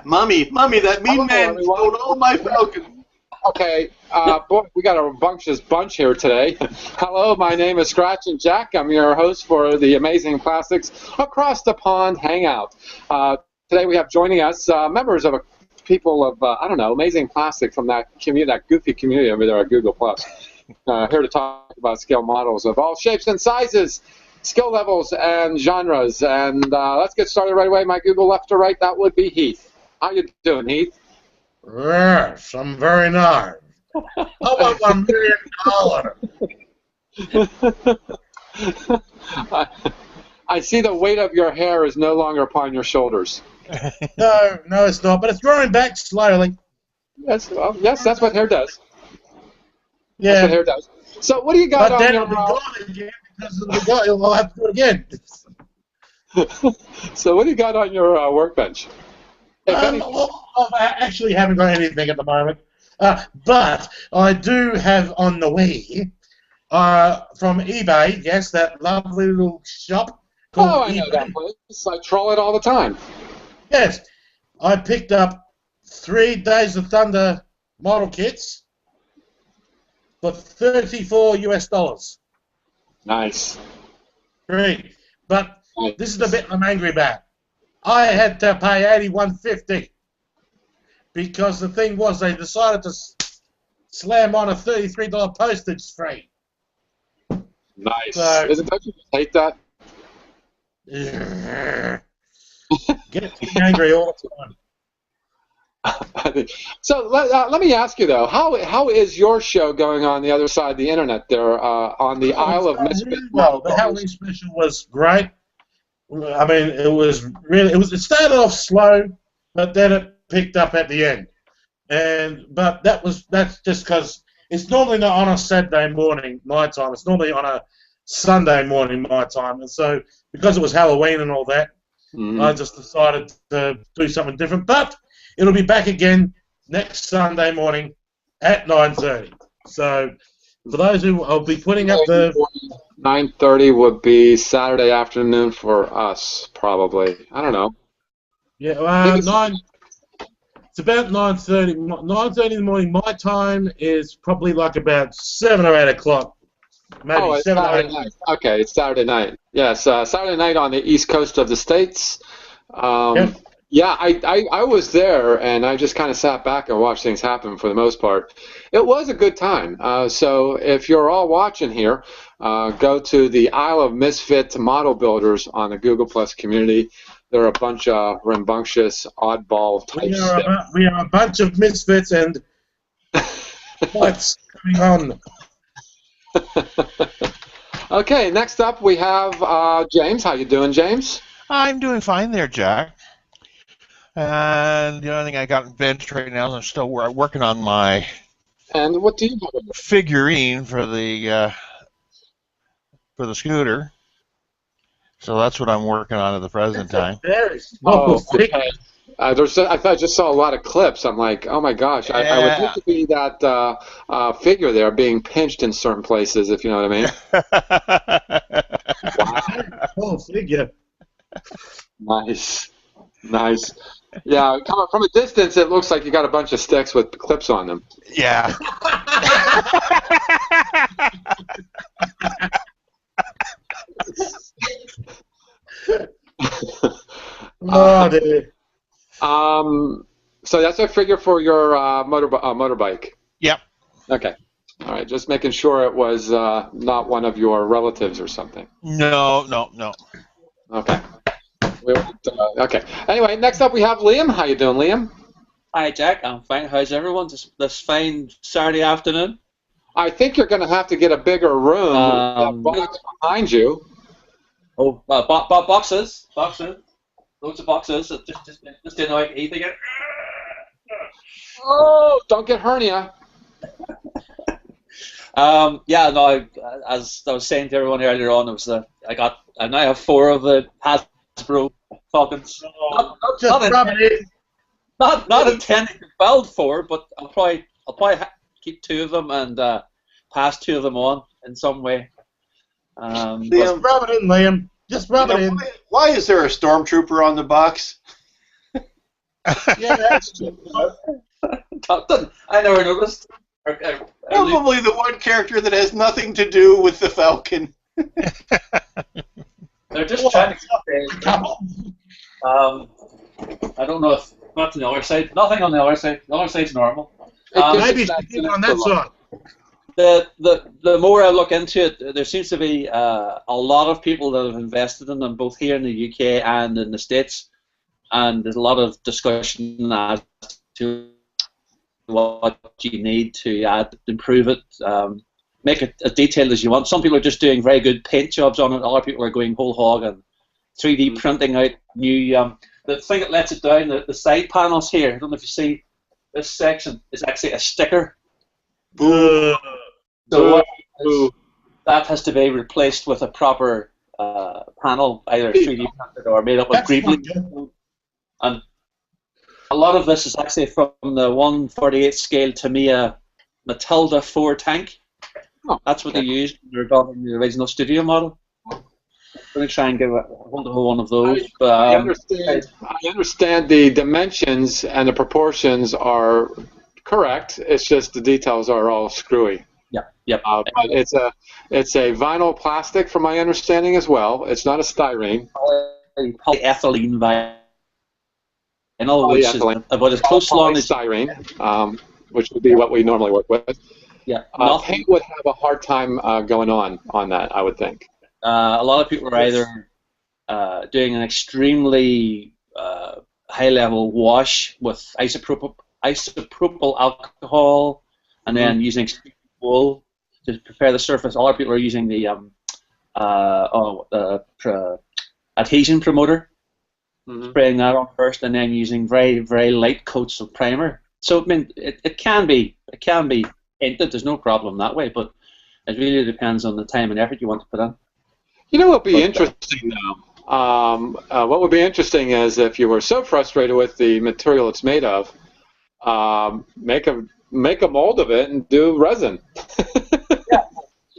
Mummy, that mean Hello, man everyone. stole all my falcon. Okay, boy, we got a rambunctious bunch here today. Hello, my name is Scratch and Jack. I'm your host for the Amazing Plastics Across the Pond Hangout. Today we have joining us members of a people of, I don't know, Amazing Plastic from that community, that goofy community over there at Google+. Here to talk about scale models of all shapes and sizes, skill levels, and genres. And let's get started right away. My Google left to right, that would be Heath. How you doing, Heath? Yes, I'm very nice. How about $1 million? I see the weight of your hair is no longer upon your shoulders. No, it's not, but it's growing back slowly. Yes, well, yes, that's what hair does. Yeah. That's what hair does. So what do you got But on then your... it'll be gone again because I'll have to do it again. So what do you got on your workbench? I actually haven't got anything at the moment. But I do have on the way from eBay, yes, that lovely little shop called I know eBay. that place. I troll it all the time. Yes, I picked up 3 Days of Thunder model kits for $34 US. Nice. Great. But this is the bit I'm angry about. I had to pay $81.50 because the thing was they decided to slam on a $33 postage fee. Nice. So, Don't you hate that? Get me angry all the time. So let me ask you though, how is your show going on the other side of the internet there on the Isle of Misfits? Well, the Halloween special was great. I mean, it started off slow, but then it picked up at the end. But that's just because it's normally not on a Saturday morning my time. It's normally on a Sunday morning my time. And so because it was Halloween and all that, I just decided to do something different. But it'll be back again next Sunday morning at 9:30. So for those who I'll be putting up the 9:30 would be Saturday afternoon for us, probably. I don't know. Yeah, it's about 9:30. 9:30 in the morning. My time is probably like about 7 or 8 o'clock. Maybe it's 7 or Saturday 8. night. Okay, it's Saturday night. Yes, Saturday night on the east coast of the States. Yep. Yeah, I was there, and I just kind of sat back and watched things happen for the most part. It was a good time. So if you're all watching here, go to the Isle of Misfit model builders on the Google Plus community. They're a bunch of rambunctious, oddball types. We are a bunch of misfits, and what's going on? Okay, next up we have James. How you doing, James? I'm doing fine there, Jack. And the only thing I got in bench right now is I'm still working on my And what do you have? figurine for the scooter. So that's what I'm working on at the present time. Very small figure. Okay. I thought I just saw a lot of clips. I'm like, oh my gosh, I would hate to be that figure there being pinched in certain places, if you know what I mean. Wow. Small figure. Nice. Yeah, from a distance, it looks like you got a bunch of sticks with clips on them. Yeah. Oh, dear. So that's a figure for your motorbike. Yep. Okay. All right. Just making sure it was not one of your relatives or something. No. Okay. Okay. Anyway, next up we have Liam. How you doing, Liam? Hi, Jack. I'm fine. How's everyone this fine Saturday afternoon? I think you're going to have to get a bigger room. That box behind you. Oh, boxes. Loads of boxes. Just didn't know anything. Oh, don't get hernia. Yeah, no. As I was saying to everyone earlier on, I now have 4 of the Hasbro Falcons. Not intending to build 4, but I'll probably keep 2 of them and pass 2 of them on in some way. Just rub it in, Liam. Just rub it in. Why is there a stormtrooper on the box? Yeah, that's true. Captain, I never noticed. Luke, Probably the one character that has nothing to do with the Falcon. they're just trying to say, I don't know if not on the other side. Nothing on the other side. The other side's normal. Maybe it's on that side. The more I look into it, there seems to be a lot of people that have invested in them, both here in the UK and in the States, and there's a lot of discussion as to what you need to add, improve it, make it as detailed as you want. Some people are just doing very good paint jobs on it. Other people are going whole hog and 3D printing out new. The thing that lets it down, the side panels here. I don't know if you see this section is actually a sticker. So that has to be replaced with a proper panel, either 3D printed or made up of greebly. And a lot of this is actually from the 1/48 scale Tamiya Matilda 4 tank. Oh, that's what they used when they were building the original studio model. I'm going to try and get a hold of one of those. I understand the dimensions and the proportions are correct. It's just the details are all screwy. Yep. But it's a vinyl plastic, from my understanding as well. It's not a styrene. Polyethylene vinyl, which is about as close along as styrene, which would be what we normally work with. Yeah. Paint would have a hard time going on that, I would think. A lot of people are either doing an extremely high-level wash with isopropyl alcohol, and then using wool to prepare the surface. Other people are using the adhesion promoter, spraying that on first, and then using very, very light coats of primer. So I mean, it can be painted. There's no problem that way, but it really depends on the time and effort you want to put in. You know what would be interesting now? What would be interesting is if you were so frustrated with the material it's made of, make a mold of it and do resin. Yeah.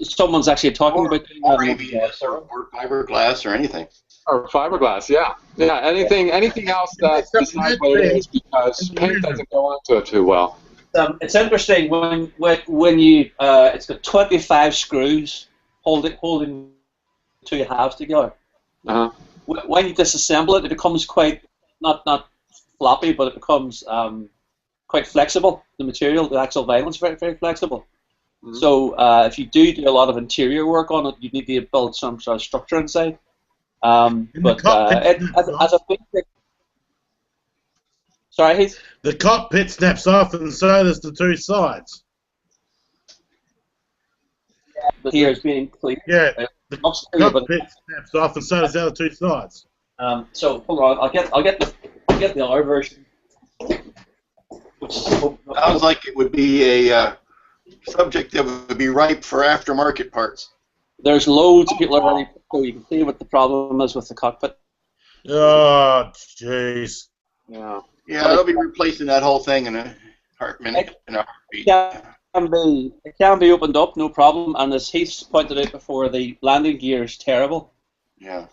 Someone's actually talking about doing or ABS or fiberglass or anything. Or fiberglass, yeah. Anything else that's besides what it is, because paint doesn't go onto it too well. It's interesting when you it's got 25 screws holding two halves together. Uh-huh. When you disassemble it, it becomes quite not floppy, but it becomes quite flexible. The material, the actual vinyl, is very, very flexible. Mm-hmm. So if you do a lot of interior work on it, you need to build some sort of structure inside. But as a big thing. Sorry, Heath? The cockpit snaps off, and so does the two sides. Yeah, here is being clear. Yeah, the cockpit snaps off, and so does the other two sides. So hold on, I'll get the other version. Sounds like it would be a subject that would be ripe for aftermarket parts. There's loads of people already, so you can see what the problem is with the cockpit. Oh, jeez. Yeah. Yeah, they'll be replacing that whole thing in a heartbeat. It can be opened up, no problem. And as Heath pointed out before, the landing gear is terrible. Yeah.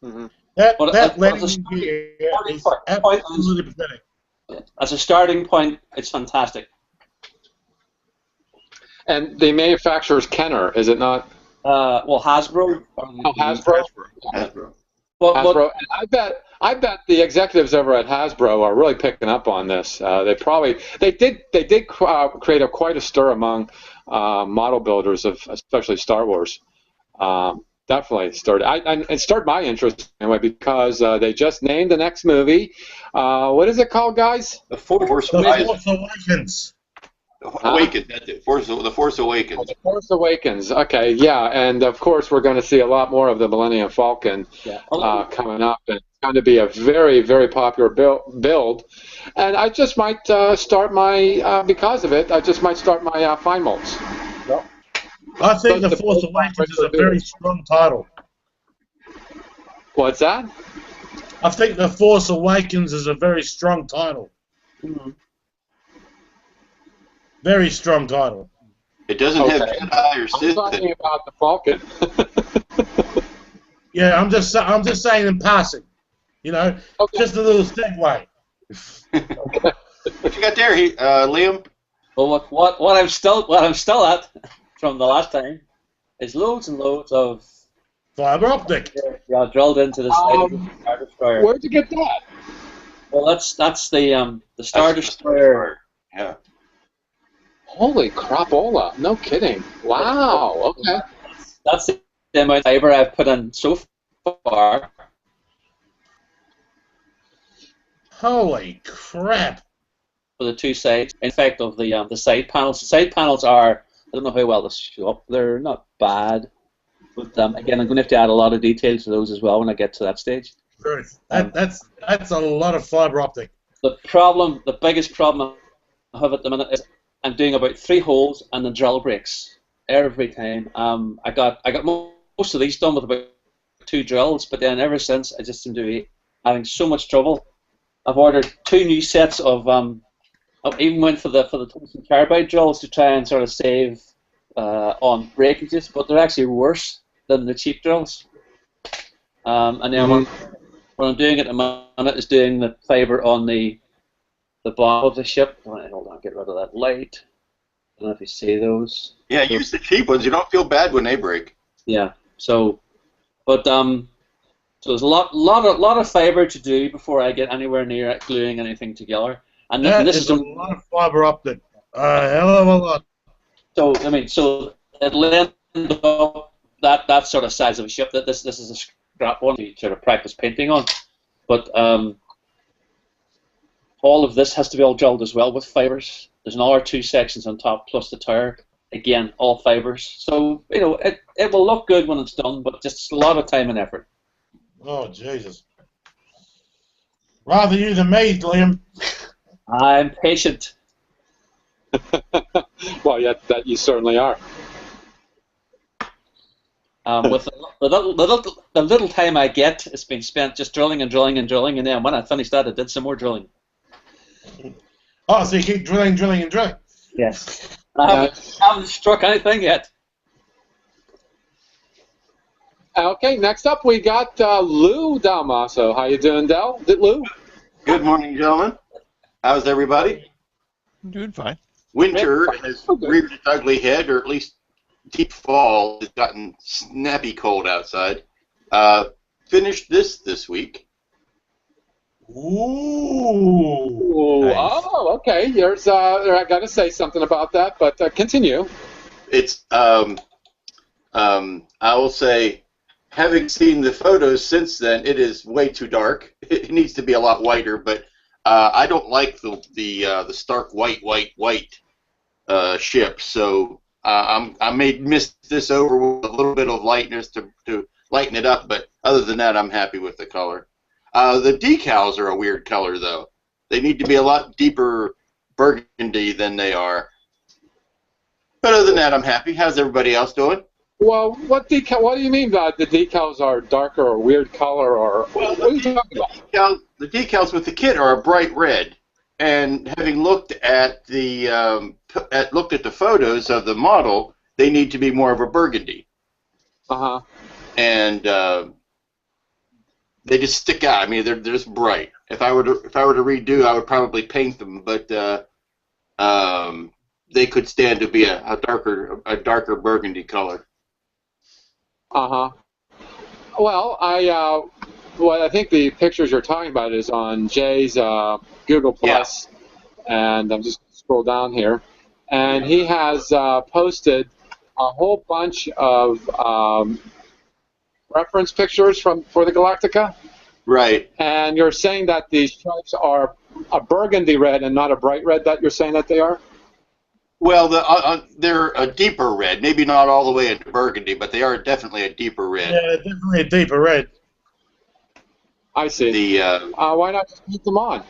Mm-hmm. That landing gear is absolutely pathetic. As a starting point, it's fantastic. And the manufacturer is Kenner, is it not? Well, Hasbro. Hasbro. Hasbro. And I bet the executives over at Hasbro are really picking up on this. They did create quite a stir among model builders of especially Star Wars. Definitely it stirred my interest anyway, because they just named the next movie. What is it called, guys? The Force Awakens. Awakens, that's it. The Force Awakens. Oh, the Force Awakens. Okay, yeah, and of course we're going to see a lot more of the Millennium Falcon coming up, and it's going to be a very, very popular build. And I just might start my because of it. I just might start my fine molds. Yep. I think the Force Awakens is a very strong title. What's that? I think the Force Awakens is a very strong title. Mm-hmm. Very strong title. It doesn't have Jedi or Sith. I'm talking about the Falcon. Yeah, I'm just saying in passing. You know, just a little segue. What you got there, Liam? Well, what I'm still at from the last time is loads and loads of Fiber optic. drilled into the side of the Star Destroyer. Where'd you get that? Well, that's the Star That's the Destroyer. Yeah. Holy crapola! No kidding. Wow. Okay. That's the amount of fiber I've put in so far. Holy crap! For the two sides. In fact, of the side panels. The side panels are, I don't know how well they show up. They're not bad. But again, I'm going to have to add a lot of details to those as well when I get to that stage. Good. That's a lot of fiber optic. The biggest problem I have at the minute is I'm doing about 3 holes and the drill breaks every time. I got most of these done with about 2 drills, but then ever since I just seem to be having so much trouble. I've ordered 2 new sets of I even went for the tungsten carbide drills to try and sort of save on breakages, but they're actually worse than the cheap drills. And then what I'm doing at the minute is doing the fiber on the bottom of the ship. Hold on, get rid of that light. I don't know if you see those. Yeah, use the cheap ones. You don't feel bad when they break. Yeah. So there's a lot of fiber to do before I get anywhere near gluing anything together. And this is a lot of fiber optic. A hell of a lot. So so it'll end up that sort of size of a ship. That this is a scrap one to sort of practice painting on, but all of this has to be all drilled as well with fibers. There's another 2 sections on top plus the tower. Again, all fibers. So it will look good when it's done, but just a lot of time and effort. Oh Jesus! Rather you than me, Liam. I'm patient. Well, yeah, that you certainly are. With the little time I get, it's been spent just drilling and drilling and drilling, and then when I finished that, I did some more drilling. Oh, so you keep drilling, drilling, and drilling. Yes. I haven't struck anything yet. Okay, next up we got Lou Dalmaso. How you doing, Del? Lou? Good morning, gentlemen. How's everybody? I'm doing fine. Winter has reared its ugly head, or at least deep fall has gotten snappy cold outside. Finished this week. Ooh. Nice. Oh, okay. There's I got to say something about that, but continue. It's I will say, having seen the photos since then, it is way too dark. It needs to be a lot whiter, but I don't like the stark white ship, so I may miss this over with a little bit of lightness to lighten it up, but other than that, I'm happy with the color. The decals are a weird color, though. They need to be a lot deeper burgundy than they are. But other than that, I'm happy. How's everybody else doing? Well, what do you mean by the decals are darker or weird color, or what are you talking about? The decals with the kit are a bright red, and having looked at the photos of the model, they need to be more of a burgundy. And they just stick out. I mean, they're just bright. If I were to redo, I would probably paint them, but they could stand to be a darker burgundy color. Well, I think the pictures you're talking about is on Jay's Google Plus, and I'm just gonna scroll down here, and he has posted a whole bunch of reference pictures for the Galactica. Right. And you're saying that these stripes are a burgundy red and not a bright red. That you're saying that they are? Well, they're a deeper red. Maybe not all the way into burgundy, but they are definitely a deeper red. Yeah, definitely a deeper red. I see. Why not just paint them on?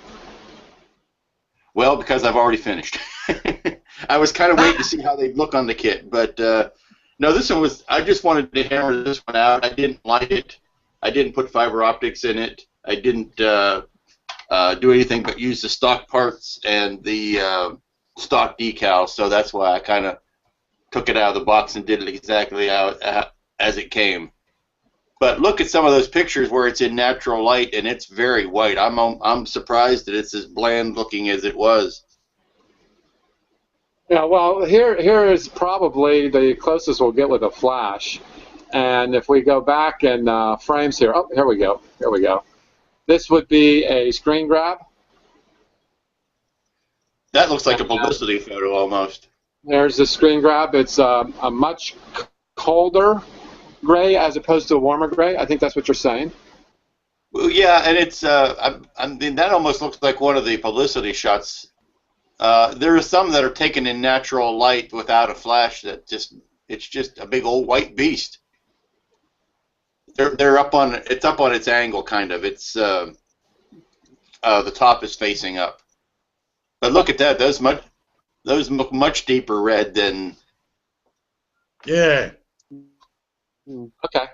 Well, because I've already finished. I was kind of waiting to see how they'd look on the kit, but no, this one was. I just wanted to hammer this one out. I didn't light it. I didn't put fiber optics in it. I didn't do anything but use the stock parts and the stock decals, so that's why I kind of took it out of the box and did it exactly as it came. But look at some of those pictures where it's in natural light and it's very white. I'm surprised that it's as bland looking as it was. Yeah, well, here is probably the closest we'll get with a flash. And if we go back in frames here, oh, here we go. Here we go. This would be a screen grab. That looks like a publicity photo almost. There's the screen grab. It's a much colder gray as opposed to a warmer gray. I think that's what you're saying. Well, yeah, and it's I mean that almost looks like one of the publicity shots. There are some that are taken in natural light without a flash that it's just a big old white beast. They're up on its angle kind of. It's the top is facing up. But look at that. Those look much deeper red than. Yeah. Okay.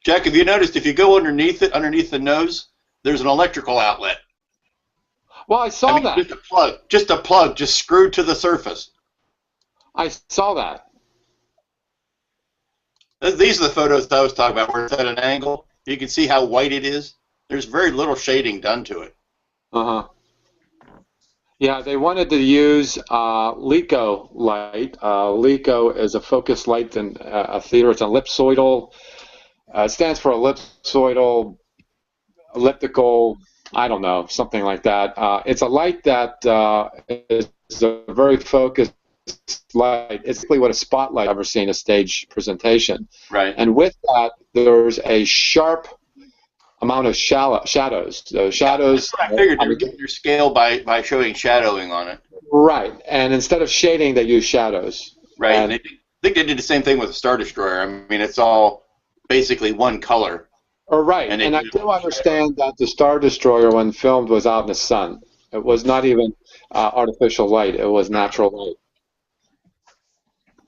Jack, have you noticed if you go underneath the nose, there's an electrical outlet? Well, I saw that. Just a plug, just screwed to the surface. I saw that. These are the photos that I was talking about, where it's at an angle. You can see how white it is. There's very little shading done to it. Uh-huh. Yeah, they wanted to use LECO light. LECO is a focused light in a theater. It's an ellipsoidal. It stands for ellipsoidal, elliptical, I don't know, something like that. It's a light that is a very focused light. It's basically what a spotlight I've ever seen a stage presentation. Right. And with that, there's a sharp amount of shadows. The shadows. I figured you were getting your scale by showing shadowing on it. Right. And instead of shading, they use shadows. Right. And I think they did the same thing with the Star Destroyer. I mean, it's all basically one color. Oh, right. And I do understand that the Star Destroyer, when filmed, was out in the sun. It was not even artificial light. It was natural light.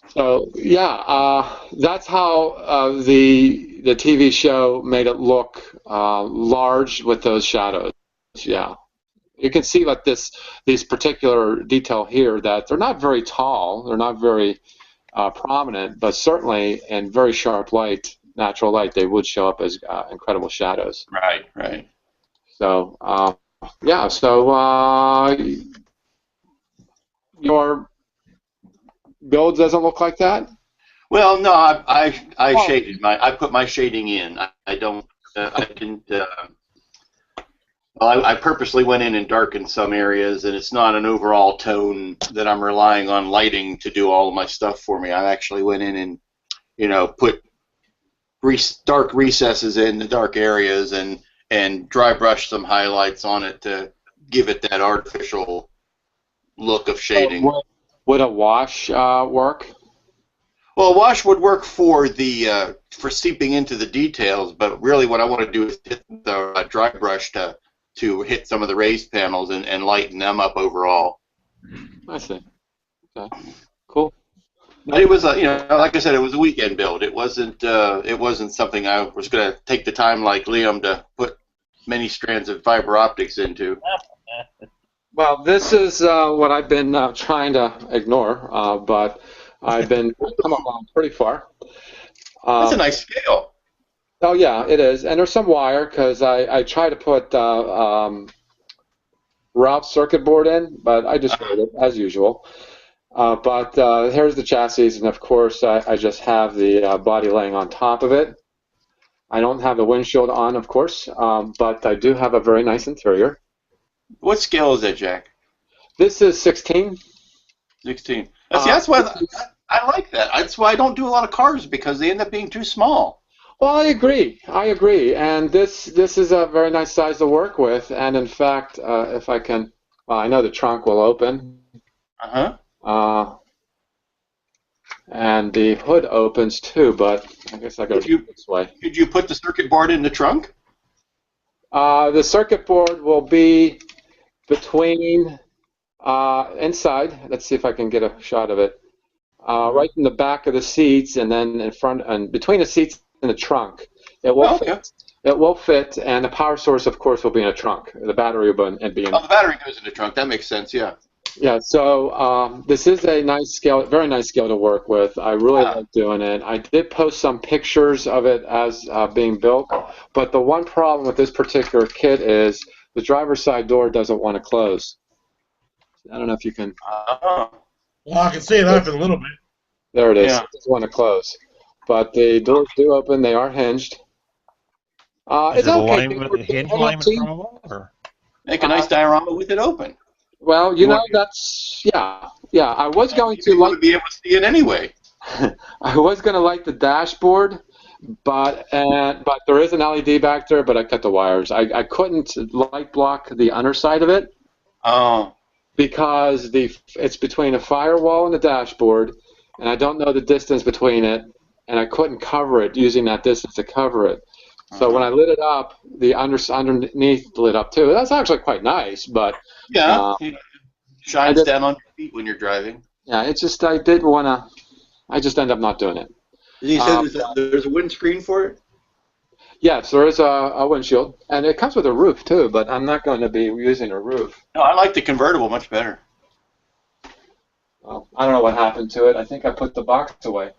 So, yeah, that's how the TV show made it look large with those shadows. Yeah. You can see like these particular detail here that they're not very tall. They're not very prominent, but certainly in very sharp light, natural light, they would show up as incredible shadows. Right, right. So, yeah, so your build doesn't look like that? Well, no, I shaded I put my shading in. I don't, I didn't, well, I purposely went in and darkened some areas, and it's not an overall tone that I'm relying on lighting to do all of my stuff for me. I actually went in and, put dark recesses in the dark areas and dry brush some highlights on it to give it that artificial look of shading. Would a wash work? Well, a wash would work for for seeping into the details, but really what I want to do is hit the dry brush to hit some of the raised panels and lighten them up overall. I see. Okay. Cool. But it was like I said, it was a weekend build. It wasn't something I was going to take the time like Liam to put many strands of fiber optics into. Well, this is what I've been trying to ignore, but I've come along pretty far. That's a nice scale. Oh yeah, it is, and there's some wire because I try to put Ralph's circuit board in, but I destroyed it as usual. But here's the chassis, and of course I just have the body laying on top of it. I don't have the windshield on, of course, but I do have a very nice interior. What scale is that, Jack? This is 16. 16. See, that's why I like that. That's why I don't do a lot of cars, because they end up being too small. Well, I agree. And this is a very nice size to work with. And in fact, if I can, well, I know the trunk will open. And the hood opens too, but I guess I got to do it this way. Could you put the circuit board in the trunk? The circuit board will be between inside. Let's see if I can get a shot of it. Right in the back of the seats, and then in front and between the seats and the trunk. It will fit. It will fit, and the power source, of course, will be in a trunk. The battery will be in. Oh, the battery goes in the trunk. That makes sense. Yeah. Yeah, so this is a nice scale, very nice scale to work with. I really like doing it. I did post some pictures of it as being built, but the one problem with this particular kit is the driver's side door doesn't want to close. I don't know if you can. Oh. Well, I can see it open a little bit. There it is. Yeah. It doesn't want to close, but the doors do open. They are hinged. Is It's it okay. a hinge alignment from above? Or? Make a nice diorama with it open. Well, you know, that's yeah. I was going to You like would be able to see it anyway. I was going to light the dashboard, but there is an LED back there, but I cut the wires. I couldn't light block the underside of it. Oh. Because it's between a firewall and the dashboard, and I don't know the distance between it, and I couldn't cover it using that distance to cover it. So when I lit it up, the underneath lit up too. That's actually quite nice, but yeah, it shines down on your feet when you're driving. Yeah, it's just I did want to. I just ended up not doing it. You said there's a windscreen for it? Yes, there is a windshield, and it comes with a roof too, but I'm not going to be using a roof. No, I like the convertible much better. Well, I don't know what happened to it. I think I put the box away.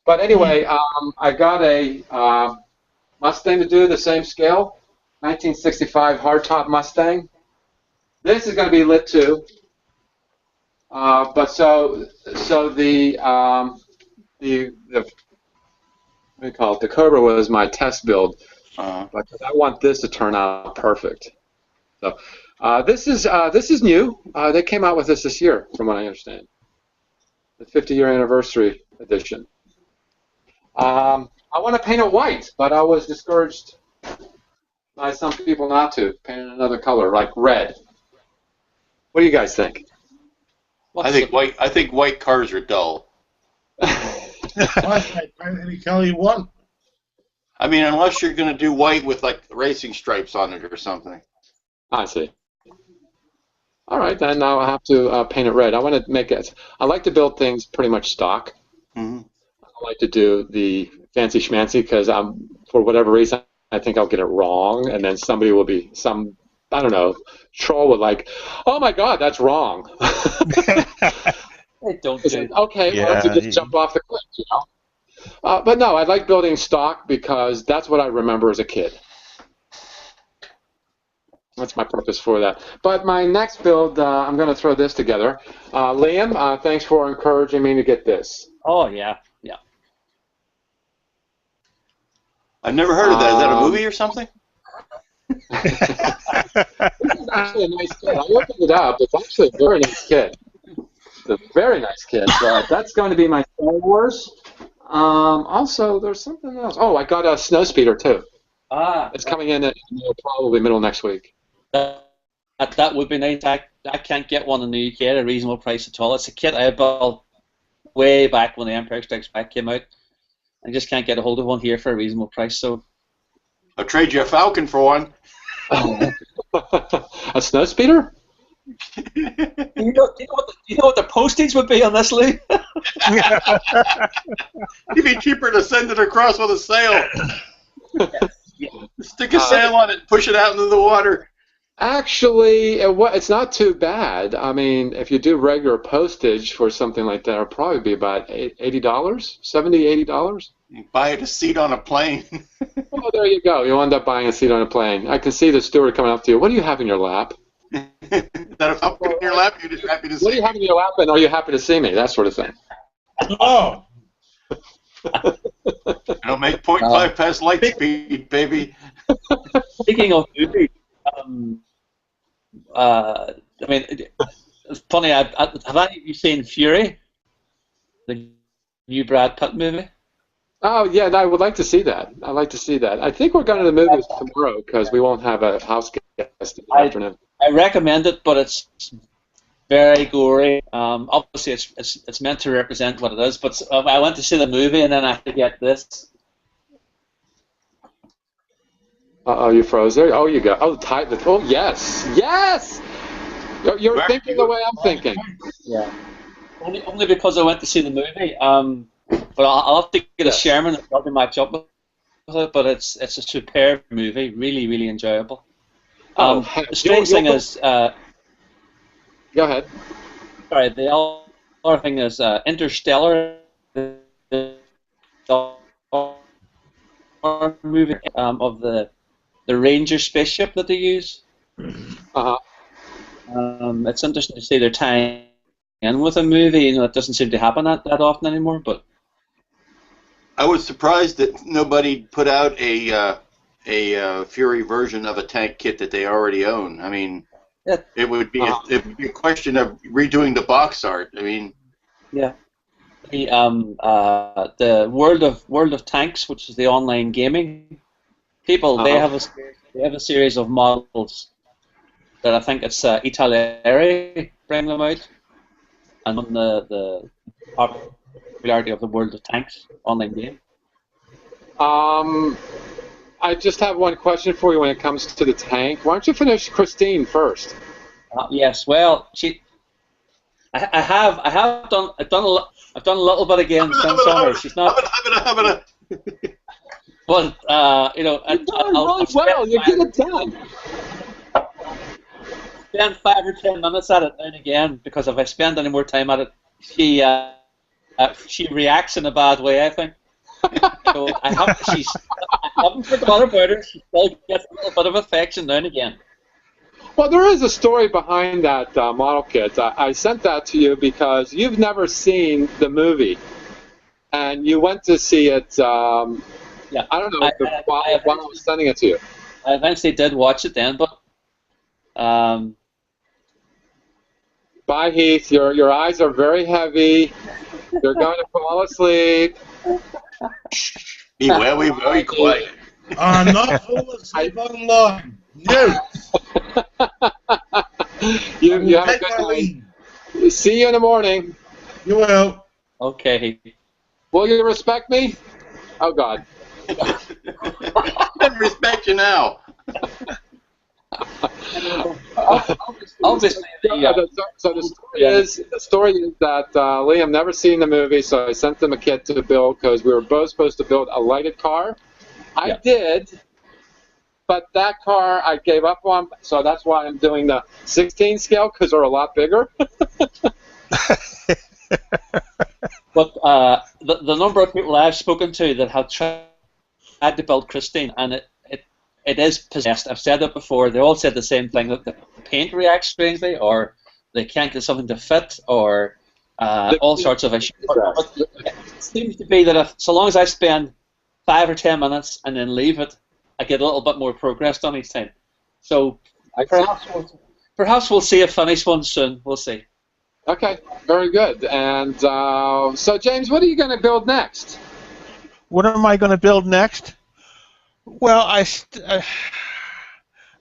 But anyway, I got a Mustang to do the same scale, 1965 hardtop Mustang. This is going to be lit too. But so the what do you call it? The Cobra was my test build, but I want this to turn out perfect. So this is new. They came out with this year, from what I understand. The 50-year anniversary edition. I want to paint it white, but I was discouraged by some people not to paint it another color, like red. What do you guys think? I think white cars are dull. I say paint any color you want. I mean, unless you're going to do white with like racing stripes on it or something. I see. All right, then now I'll have to paint it red. I want to make it. I like to build things pretty much stock. Mm-hmm. I like to do the fancy schmancy because for whatever reason I think I'll get it wrong, and then somebody will be I don't know, troll would like, oh my God, that's wrong. Don't do okay, yeah, why don't you just jump off the cliff, you know? But no, I like building stock because that's what I remember as a kid. That's my purpose for that. But my next build, I'm going to throw this together. Liam, thanks for encouraging me to get this. Oh, yeah, yeah. I've never heard of that. Is that a movie or something? This is actually a nice kit. I opened it up. It's actually a very nice kit. It's a very nice kit. That's going to be my Star Wars. Also, there's something else. Oh, I got a snow speeder too. It's coming in at probably middle of next week. That would be nice. I can't get one in the UK at a reasonable price at all. It's a kit I built way back when the Empire Strikes Back came out. I just can't get a hold of one here for a reasonable price. So I'll trade you a Falcon for one. A snow speeder? Do you know what the postage would be on this, Lee? It'd be cheaper to send it across with a sail. Stick a sail on it and push it out into the water. Actually, it's not too bad. I mean, if you do regular postage for something like that, it'll probably be about $80, $70, $80. You buy it a seat on a plane. Oh, there you go. You'll end up buying a seat on a plane. I can see the steward coming up to you. What do you have in your lap? Is that a Falcon in your lap? You're just happy to see What do you have in your lap, and are you happy to see me? That sort of thing. Oh, It'll make 0.5 past light speed, baby. Speaking of movies, I mean, it's funny. Have any of you seen Fury, the new Brad Pitt movie? Oh, yeah, I would like to see that. I'd like to see that. I think we're going to the movies tomorrow because we won't have a house guest in the afternoon. I recommend it, but it's very gory. Obviously, it's meant to represent what it is, but I went to see the movie and then I had to get this. Uh-oh, you froze there? Oh, you got. Oh, oh, yes. Yes! You're thinking the way I'm thinking. Yeah. Only because I went to see the movie. But I'll have to get a Sherman and probably match up with it, but it's a superb movie. Really, really enjoyable. The strange thing is... Go ahead. Sorry, the other thing is Interstellar, the movie of the Ranger spaceship that they use. Uh-huh. It's interesting to see they're tying in with a movie. You know, it doesn't seem to happen that often anymore. But I was surprised that nobody put out a Fury version of a tank kit that they already own. I mean, yeah, it would be a question of redoing the box art. I mean, yeah. The World of Tanks, which is the online gaming people, they have a series of models that I think it's Italieri bring them out, and on the popularity of the World of Tanks online game. I just have one question for you when it comes to the tank. Why don't you finish Christine first? Yes, well, I've done a little bit again since summer. She's not. But you know, You're doing really well. You're getting it done. Spend 5 or 10 minutes at it now and again, because if I spend any more time at it, she reacts in a bad way, I think. So I haven't forgotten about her. She still gets a little bit of affection now and again. Well, there is a story behind that model kit. I sent that to you because you've never seen the movie, and you went to see it. Yeah, I don't know while I was sending it to you. I eventually did watch it then, but Bye, Heath. Your eyes are very heavy. You're going to fall asleep. be very quiet. I'm not falling asleep online. No. You have a good night. See you in the morning. You will. okay. Will you respect me? Oh, God. I respect you now. Obviously, So the story is that Liam never seen the movie, so I sent them a kit to build because we were both supposed to build a lighted car. I did, but that car I gave up on, so that's why I'm doing the 16 scale because they're a lot bigger. But the number of people I've spoken to that have tried to build Christine, and it is possessed. I've said it before. They all said the same thing, that the paint reacts strangely, or they can't get something to fit, or all sorts of issues. But it seems to be that so long as I spend 5 or 10 minutes and then leave it, I get a little bit more progress done each time. So perhaps we'll see a finished one soon. We'll see. Okay, very good. And so, James, what are you going to build next? What am I going to build next? Well,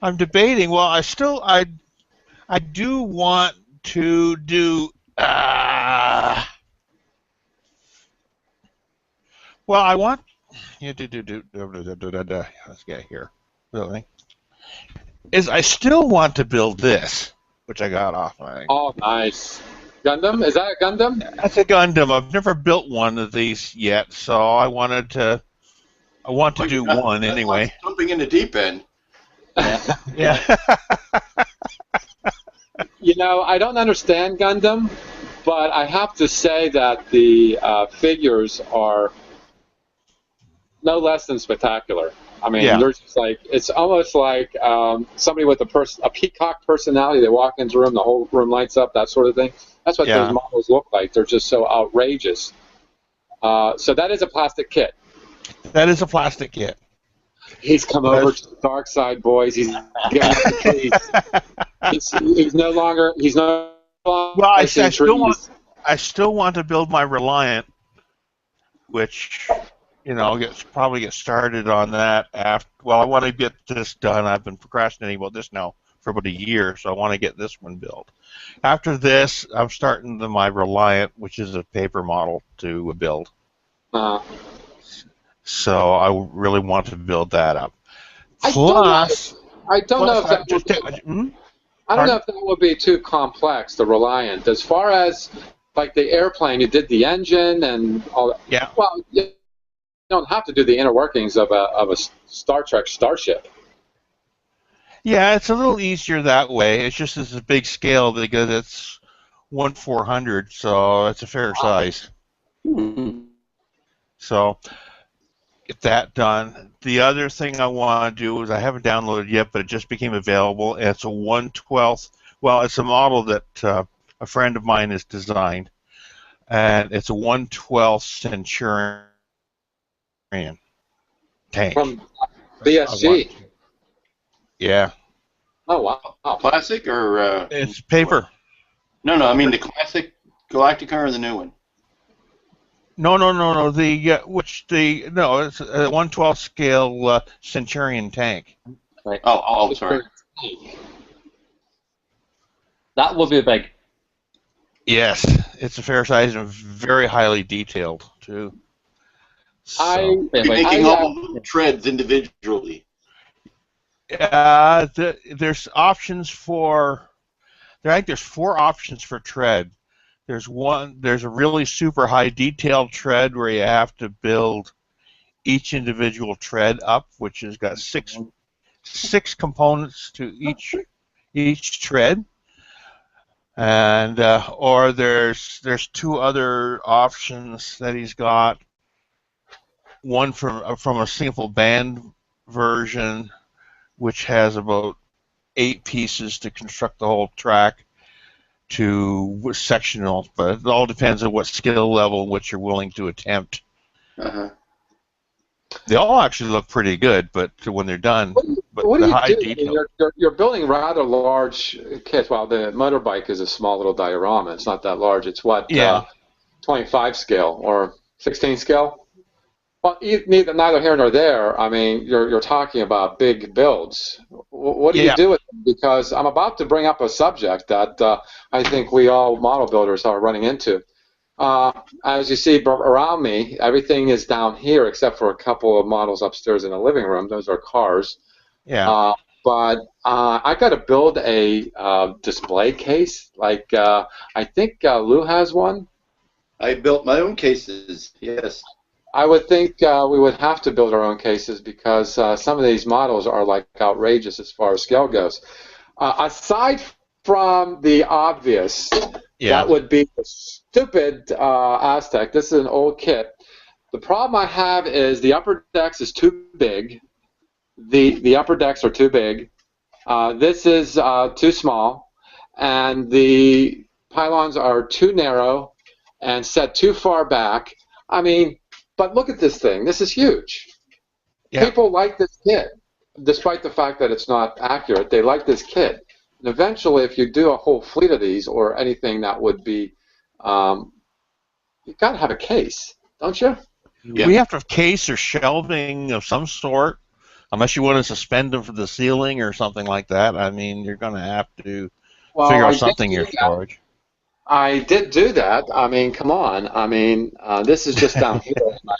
I'm debating. Well, I do want to do. Well, I want. Let's get here. Really, I still want to build this, which I got off. I think. Oh, nice. Gundam? Is that a Gundam? That's a Gundam. I've never built one of these yet, so I want to do one anyway. Jumping in the deep end. Yeah. You know, I don't understand Gundam, but I have to say that the figures are no less than spectacular. I mean, they're just like, it's almost like somebody with a peacock personality. They walk into a room, the whole room lights up, that sort of thing. That's what those models look like. They're just so outrageous. So that is a plastic kit. That is a plastic kit. He's come over to the dark side, boys. He's giving up the keys. He's no longer. Well, I still want to build my Reliant, which, you know, probably get started on that after. Well, I want to get this done. I've been procrastinating about this now for about a year, so I want to get this one built. After this, I'm starting my Reliant, which is a paper model, to build. So I really want to build that up. I don't know if that would be too complex, the Reliant. As far as like the airplane, you did the engine and all that. Yeah. Well, you don't have to do the inner workings of a Star Trek starship. Yeah, it's a little easier that way. It's just it's a big scale because it's 1/400, so it's a fair size. Hmm. So get that done. The other thing I want to do is I haven't downloaded yet, but it just became available. And it's a 1/12. Well, it's a model that a friend of mine has designed, and it's a 1/12 Centurion tank. From I want, BSG. yeah, Oh, wow. Classic or it's paper. no, I mean the classic Galactica or the new one. No. It's a 1/12 scale Centurion tank. Right. Oh, sorry. That would be big. Yes, it's a fair size and very highly detailed too. I You're making all the treads individually. There's options for. I think there's 4 options for tread. There's a really super high detailed tread where you have to build each individual tread up, which has got six components to each tread. And or there's 2 other options that he's got. One from a single band version, which has about 8 pieces to construct the whole track, to sectional, but it all depends on what skill level which you're willing to attempt. Uh-huh. They all actually look pretty good, but when they're done, what do the you high do? detail. You're building rather large kits. Well, the motorbike is a small little diorama. It's not that large. It's what, 25 scale or 16 scale? Well, neither here nor there. I mean, you're talking about big builds. What do you do with them? Because I'm about to bring up a subject that I think we all model builders are running into. As you see around me, everything is down here except for a couple of models upstairs in the living room. Those are cars. Yeah. But I got to build a display case. Like I think Lou has one. I built my own cases. Yes. I would think we would have to build our own cases because some of these models are like outrageous as far as scale goes. Aside from the obvious, that would be the stupid Aztec. This is an old kit. The problem I have is the upper decks is too big. The upper decks are too big. This is too small, and the pylons are too narrow and set too far back. I mean, but look at this thing. This is huge. Yeah. People like this kit, despite the fact that it's not accurate. They like this kit. And eventually, if you do a whole fleet of these or anything that would be, you've got to have a case, don't you? Yeah. We have to have case or shelving of some sort, unless you want to suspend them from the ceiling or something like that. I mean, you're going to have to figure out something in your storage. I did do that. I mean, come on. I mean, this is just down here in my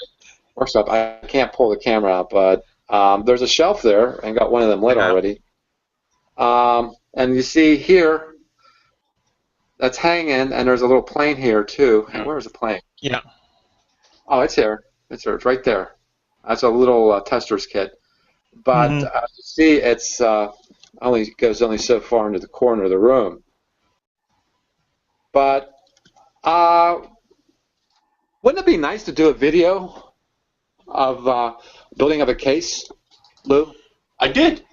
workshop. I can't pull the camera out, but there's a shelf there, and got one of them lit already. And you see here, that's hanging, and there's a little plane here too. And where's the plane? Yeah. Oh, it's here. It's right there. That's a little tester's kit. But you see, it's goes only so far into the corner of the room. But wouldn't it be nice to do a video of building of a case, Lou? I did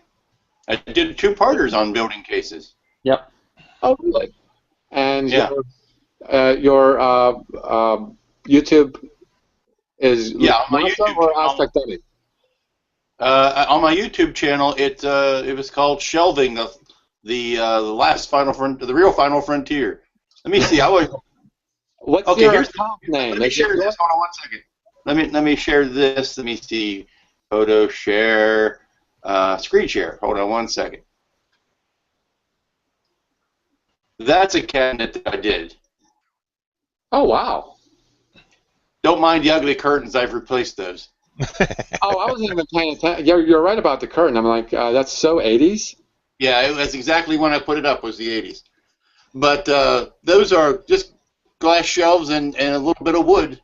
2-parters on building cases. Yep. Oh, really? And Yeah. your YouTube is on my YouTube or Aztec Dummy? On my YouTube channel, it was called Shelving the last the real Final Frontier. Let me see. What's your account name? Let me share this. Hold on 1 second. Let me share this. Let me see. Photo share. Screen share. Hold on 1 second. That's a cabinet that I did. Oh, wow. Don't mind the ugly curtains. I've replaced those. Oh, I wasn't even paying attention. You're right about the curtain. I'm like, that's so 80s. Yeah, that's exactly when I put it up, was the 80s. But those are just glass shelves and a little bit of wood.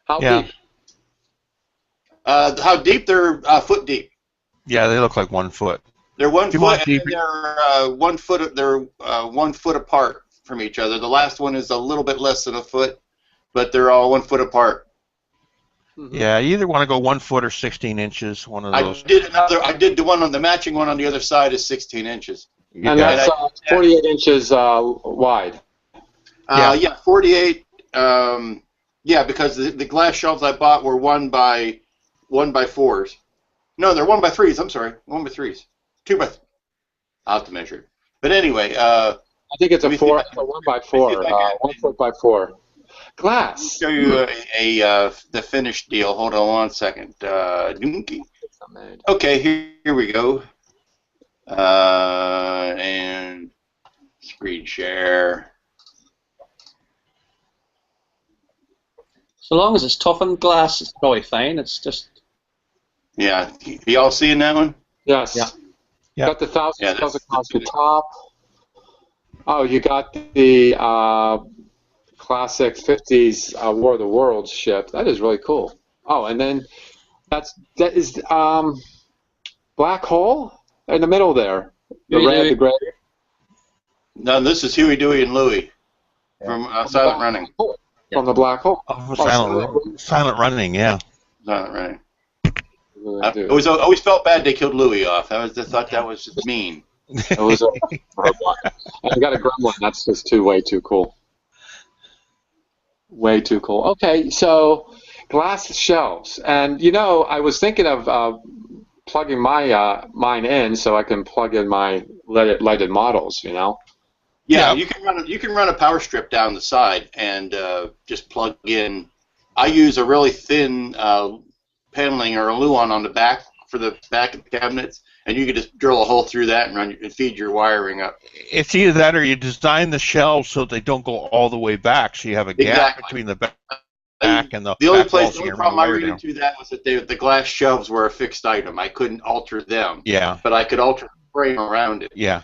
How deep? How deep? They're a foot deep. Yeah, they look like 1 foot. They're 1 Do you foot, want and deep- then they're 1 foot. They're 1 foot apart from each other. The last one is a little bit less than a foot, but they're all 1 foot apart. Yeah, you either want to go 1 foot or 16 inches. One of those. I did the one on the matching one on the other side is 16 inches. You And got that's it. 48 inches wide. Yeah, 48. Yeah, because the glass shelves I bought were 1x4s. No, they're 1x3s. I'm sorry, 1x3s. 2x. I'll have to measure it. But anyway, I think it's a 1 by 4, let me see if I can- 1 foot by 4. Glass. show you the finished deal. Hold on 1 second. Okay, here we go. And screen share. So long as it's toughened glass, it's probably fine. It's just Yeah, y'all seeing that one? Yes. Yeah. Yeah. Got the 1,000 Yeah, scales that's across the good. top. Oh, you got the classic 50s War of the Worlds ship. That is really cool. Oh, and then that is black hole in the middle there. The Huey, red, Louie. the gray. No, this is Huey, Dewey, and Louie from Silent Running. From the black hole. Oh, silent running, yeah. Silent Running. Really I do. always felt bad they killed Louie off. I thought that was just mean. It was and I got a gremlin. That's just way too cool. Way too cool. Okay, so glass shelves, and I was thinking of plugging my mine in so I can plug in my lighted models. Yeah, Yeah. you can run a power strip down the side and just plug in. I use a really thin paneling or a luan on the back for the back of the cabinets, and you can just drill a hole through that and feed your wiring up. It's either that or you design the shelves so they don't go all the way back, so you have a gap Exactly. between the back and the The only back walls. the only problem I ran into that was that the glass shelves were a fixed item. I couldn't alter them, Yeah, but I could alter the frame around it. yeah.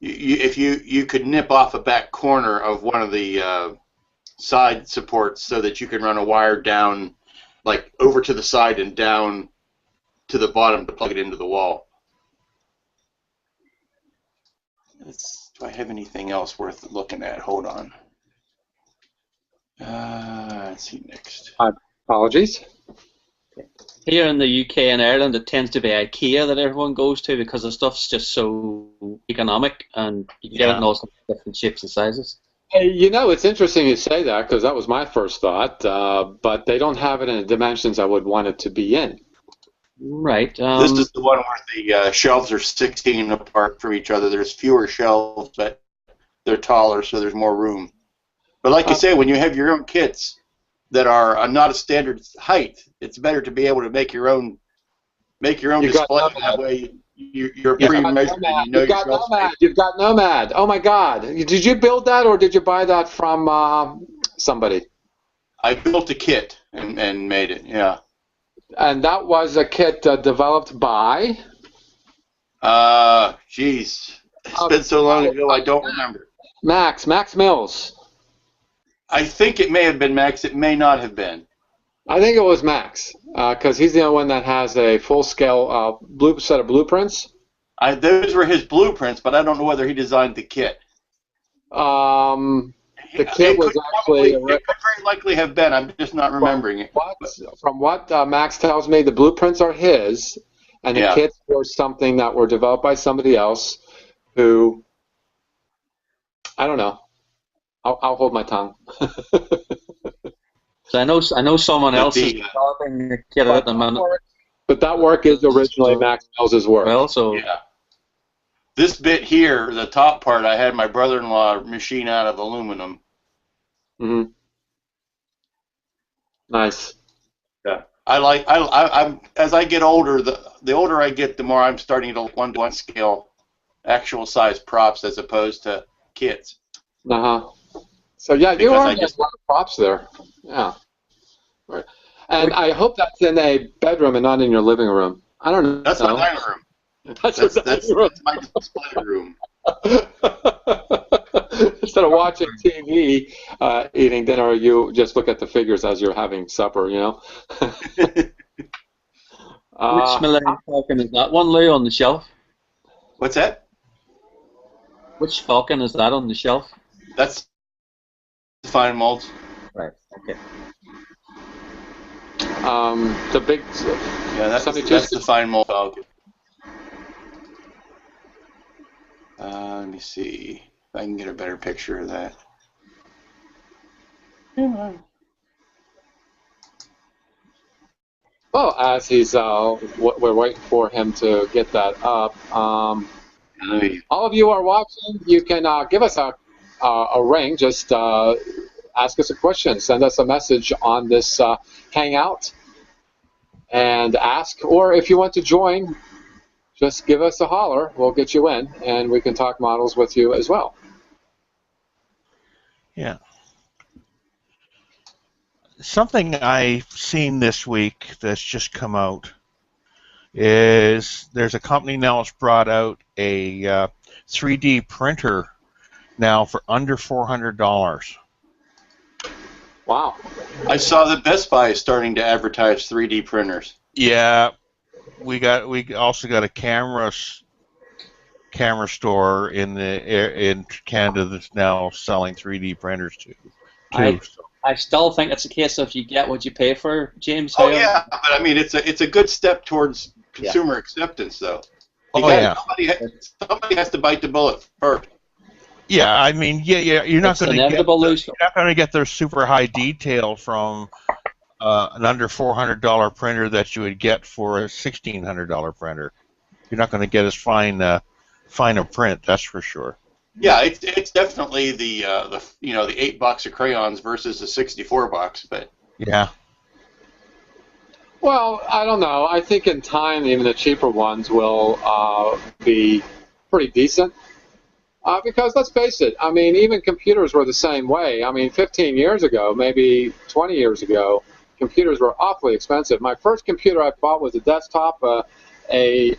If you could nip off a back corner of one of the side supports so that you can run a wire down, like over to the side and down to the bottom to plug it into the wall. Do I have anything else worth looking at? Hold on. Let's see next. Apologies. here in the UK and Ireland, it tends to be IKEA that everyone goes to because the stuff's just so economic and you can get it in all sorts of different shapes and sizes. Hey, it's interesting you say that because that was my first thought, but they don't have it in the dimensions I would want it to be in. Right. This is the one where the shelves are 16 apart from each other. There's fewer shelves, but they're taller, so there's more room. But like you say, when you have your own kits that are not a standard height, it's better to be able to make your own display. That way, you're pre-measured and you know your shelf space. You've got Nomad. Oh my God! Did you build that or did you buy that from somebody? I built a kit and made it. Yeah. And that was a kit developed by. Geez, it's been so long ago I don't remember. Max Mills. I think it may have been Max. It may not have been. I think it was Max, because he's the only one that has a full-scale set of blueprints. Those were his blueprints, but I don't know whether he designed the kit. The kit was actually. It could very likely have been. I'm just not remembering it. From what Max tells me, the blueprints are his, and the kits were something that were developed by somebody else who, I don't know. I'll hold my tongue. So I know someone else is developing the kit at the moment. But that work is originally Max Mills' work. Well, so yeah. This bit here, the top part, I had my brother-in-law machine out of aluminum. Mm-hmm. Nice. Yeah. I'm as I get older, the older I get, the more I'm starting to one-to-one scale actual size props as opposed to kits. Uh-huh. So yeah, you are getting a lot of props there. Yeah. Right. And I hope that's in a bedroom and not in your living room. I don't know. That's my dining room. That's my display room. Instead of watching TV, eating dinner, you just look at the figures as you're having supper, Which Millennium Falcon is that one, Lou, on the shelf? What's that? Which Falcon is that on the shelf? That's the fine molds. Right. Okay. The big. Yeah, that's the fine mold Falcon. Let me see if I can get a better picture of that. Well, as he's, we're waiting for him to get that up. All of you are watching. You can give us a ring. Just ask us a question. Send us a message on this Hangout and ask. Or if you want to join, just give us a holler. We'll get you in, and we can talk models with you as well. Yeah. Something I've seen this week that's just come out is there's a company now that's brought out a 3D printer now for under $400. Wow. I saw that Best Buy is starting to advertise 3D printers. Yeah, we also got a camera store in Canada that's now selling 3D printers too. I still think it's a case of you get what you pay for, James. Oh yeah, but I mean it's a good step towards consumer acceptance, though. Somebody has to bite the bullet first. Yeah, I mean, you're not going to get their super high detail from an under $400 printer that you would get for a $1,600 printer. You're not going to get as fine a print, that's for sure. Yeah, it's definitely the $8 of crayons versus the $64, but yeah. Well, I don't know. I think in time, even the cheaper ones will be pretty decent. Because let's face it, I mean, even computers were the same way. I mean, 15 years ago, maybe 20 years ago, computers were awfully expensive. My first computer I bought was a desktop, a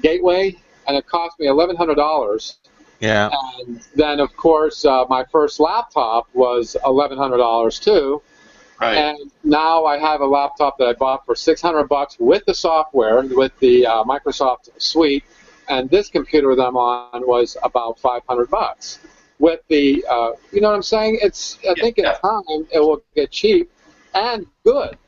Gateway, and it cost me $1,100. Yeah. And then, of course, my first laptop was $1,100 too. Right. And now I have a laptop that I bought for $600 with the software, with the Microsoft Suite. And this computer that I'm on was about $500. With the, you know what I'm saying? I think in time it will get cheap and good.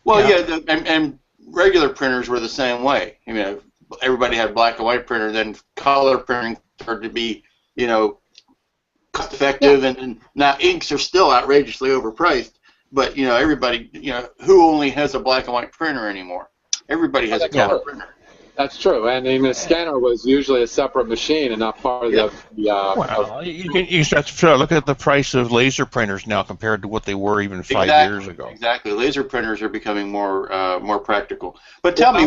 Well, and regular printers were the same way. I mean, everybody had black and white printer. Then color printing started to be, cost effective, and now inks are still outrageously overpriced. But everybody, who only has a black and white printer anymore? Everybody has a color printer. That's true, and even a scanner was usually a separate machine and not part of the. Well, you start to look at the price of laser printers now compared to what they were even 5 years ago. Exactly, laser printers are becoming more practical. But tell me,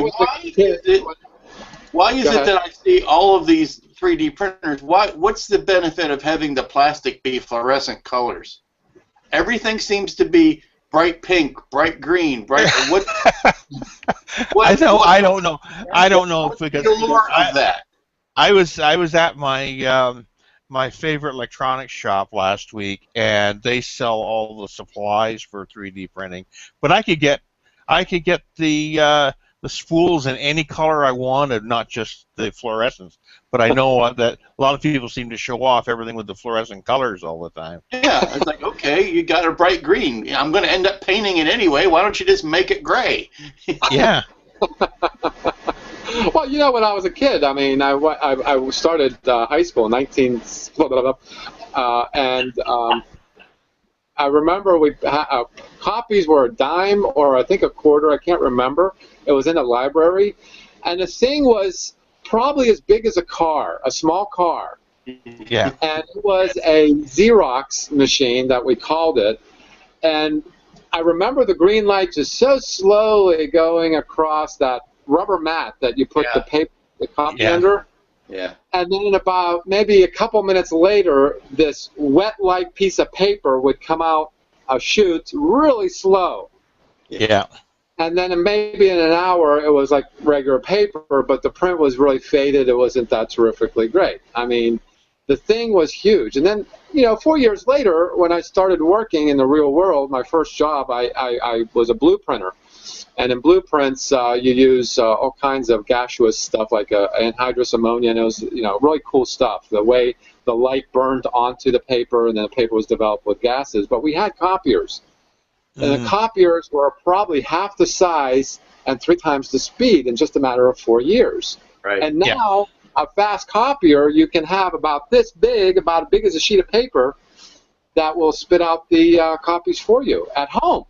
why is it that I see all of these 3D printers? What's the benefit of having the plastic be fluorescent colors? Everything seems to be bright pink, bright green, bright. I don't know. I don't know because I was at my favorite electronics shop last week, and they sell all the supplies for 3D printing. But I could get the spools in any color I wanted, not just the fluorescence. But I know that a lot of people seem to show off everything with the fluorescent colors all the time. Yeah, it's like, okay, you got a bright green. I'm going to end up painting it anyway. Why don't you just make it gray? Yeah. Well, when I was a kid, I mean, I started high school in and I remember copies were a dime or I think a quarter. I can't remember. It was in a library, and the thing was probably as big as a small car. Yeah. And it was a Xerox machine that we called it, and I remember the green light just so slowly going across that rubber mat that you put the copy under. Yeah. And then about maybe a couple minutes later, this wet-like piece of paper would come out a chute really slow. Yeah. And then maybe in an hour, it was like regular paper, but the print was really faded. It wasn't that terrifically great. I mean, the thing was huge. And then, 4 years later, when I started working in the real world, my first job, I was a blue printer. And in blueprints, you use all kinds of gaseous stuff like anhydrous ammonia, and it was, really cool stuff. The way the light burned onto the paper, and then the paper was developed with gases. But we had copiers, and the copiers were probably half the size and 3 times the speed in just a matter of 4 years. Right. And now a fast copier, you can have about this big, about as big as a sheet of paper, that will spit out the copies for you at home.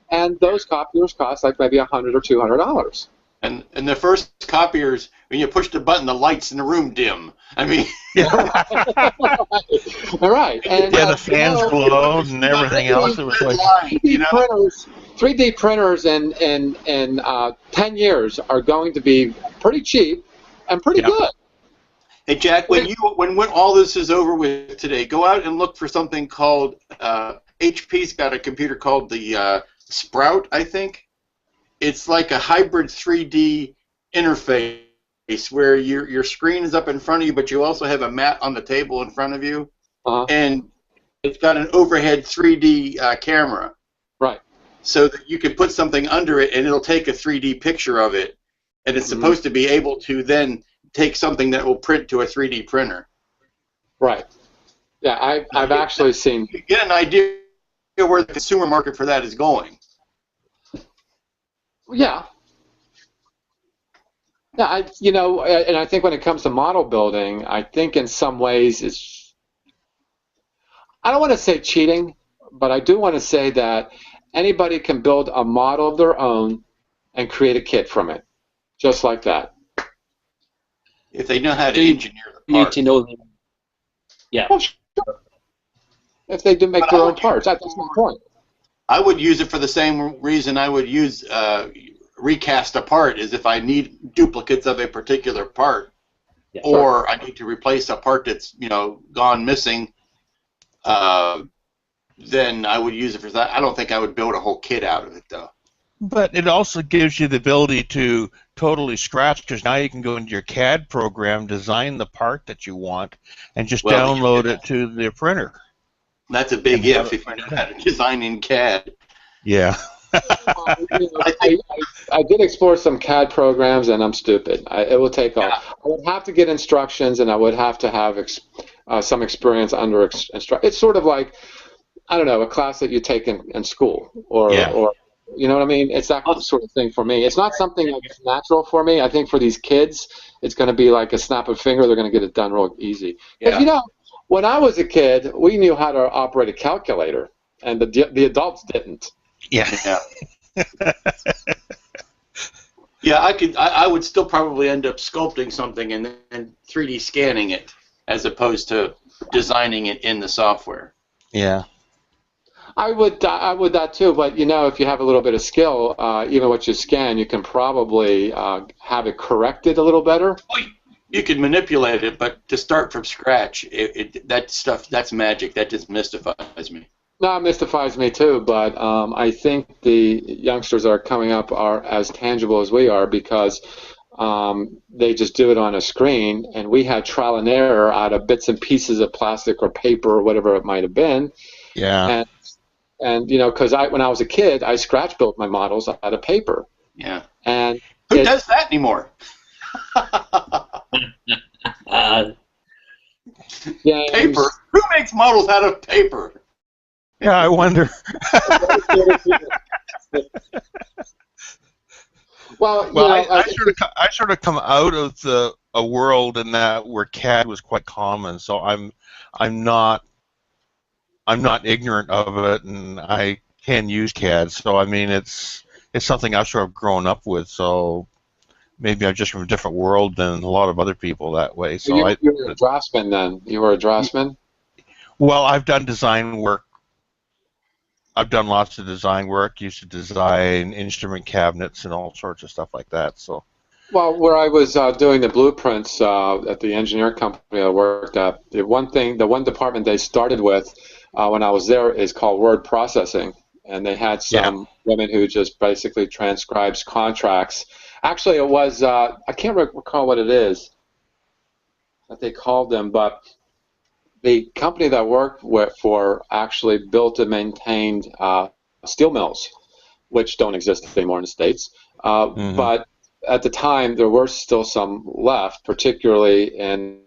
And those copiers cost like maybe $100 or $200. And the first copiers, when you push the button, the lights in the room dim. I mean, all right. And, the fans glowed and everything else. It was like 3D printers in 10 years are going to be pretty cheap and pretty good. Hey Jack, when all this is over with today, go out and look for something called HP's got a computer called the Sprout, I think. It's like a hybrid 3D interface where your screen is up in front of you, but you also have a mat on the table in front of you, and it's got an overhead 3D camera. Right. So that you can put something under it, and it'll take a 3D picture of it, and it's supposed to be able to then take something that will print to a 3D printer. Right. Yeah, I've actually seen. You get an idea where the consumer market for that is going. Yeah. Yeah, and I think when it comes to model building, I think in some ways it's, I don't want to say cheating, but I do want to say that anybody can build a model of their own and create a kit from it, just like that. If they know how to engineer the part. Yeah. Well, sure. If they do make their own parts, that's my point. I would use it for the same reason I would use recast a part, is if I need duplicates of a particular part, or I need to replace a part that's gone missing. Then I would use it for that. I don't think I would build a whole kit out of it though. But it also gives you the ability to totally scratch, because now you can go into your CAD program, design the part that you want, and just download it to the printer. That's a big if you know how to design in CAD. Yeah. I did explore some CAD programs, and I'm stupid. It will take off. I would have to get instructions, and I would have to have some experience under instruction. It's sort of like, I don't know, a class that you take in school, or you know what I mean? It's that sort of thing for me. It's not something that's natural for me. I think for these kids, it's going to be like a snap of a finger. They're going to get it done real easy. Because, when I was a kid, we knew how to operate a calculator, and the adults didn't. Yeah. I would still probably end up sculpting something and then 3D scanning it, as opposed to designing it in the software. Yeah. I would that too, but if you have a little bit of skill, even what you scan, you can probably have it corrected a little better. You can manipulate it, but to start from scratch, that's magic. That just mystifies me. No, it mystifies me too, but I think the youngsters that are coming up are as tangible as we are, because they just do it on a screen, and we had trial and error out of bits and pieces of plastic or paper or whatever it might have been. Yeah. And because when I was a kid, I scratch built my models out of paper. Yeah. And who does that anymore? Paper? Who makes models out of paper? Yeah, I wonder. I sort of come out of a world in that where CAD was quite common, so I'm not ignorant of it, and I can use CAD. So I mean, it's something I've sort of grown up with. So maybe I'm just from a different world than a lot of other people that way. So you were a draftsman then. You were a draftsman? Well, I've done design work. I've done lots of design work. Used to design instrument cabinets and all sorts of stuff like that. So. Well, where I was doing the blueprints at the engineering company I worked at, the one department they started with when I was there is called word processing, and they had some women who just basically transcribes contracts. Actually, it was I can't recall what it is that they called them, but the company that I worked for actually built and maintained steel mills, which don't exist anymore in the States. But at the time, there were still some left, particularly in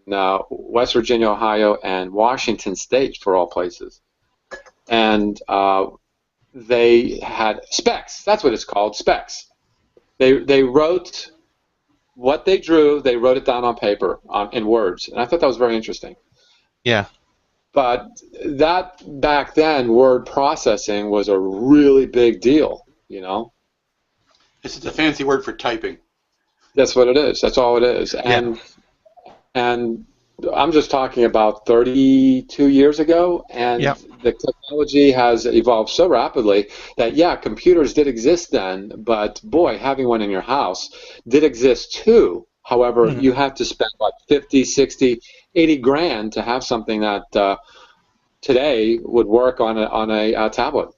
West Virginia, Ohio, and Washington State, for all places. And they had specs. That's what it's called, specs. They wrote what they drew. They wrote it down on paper in words, and I thought that was very interesting. Yeah. But that back then, word processing was a really big deal. You know. This is a fancy word for typing. That's what it is. That's all it is. And I'm just talking about 32 years ago, and the technology has evolved so rapidly that, yeah, computers did exist then, but boy, having one in your house did exist too. However, you have to spend like 50, 60, 80 grand to have something that today would work on a tablet.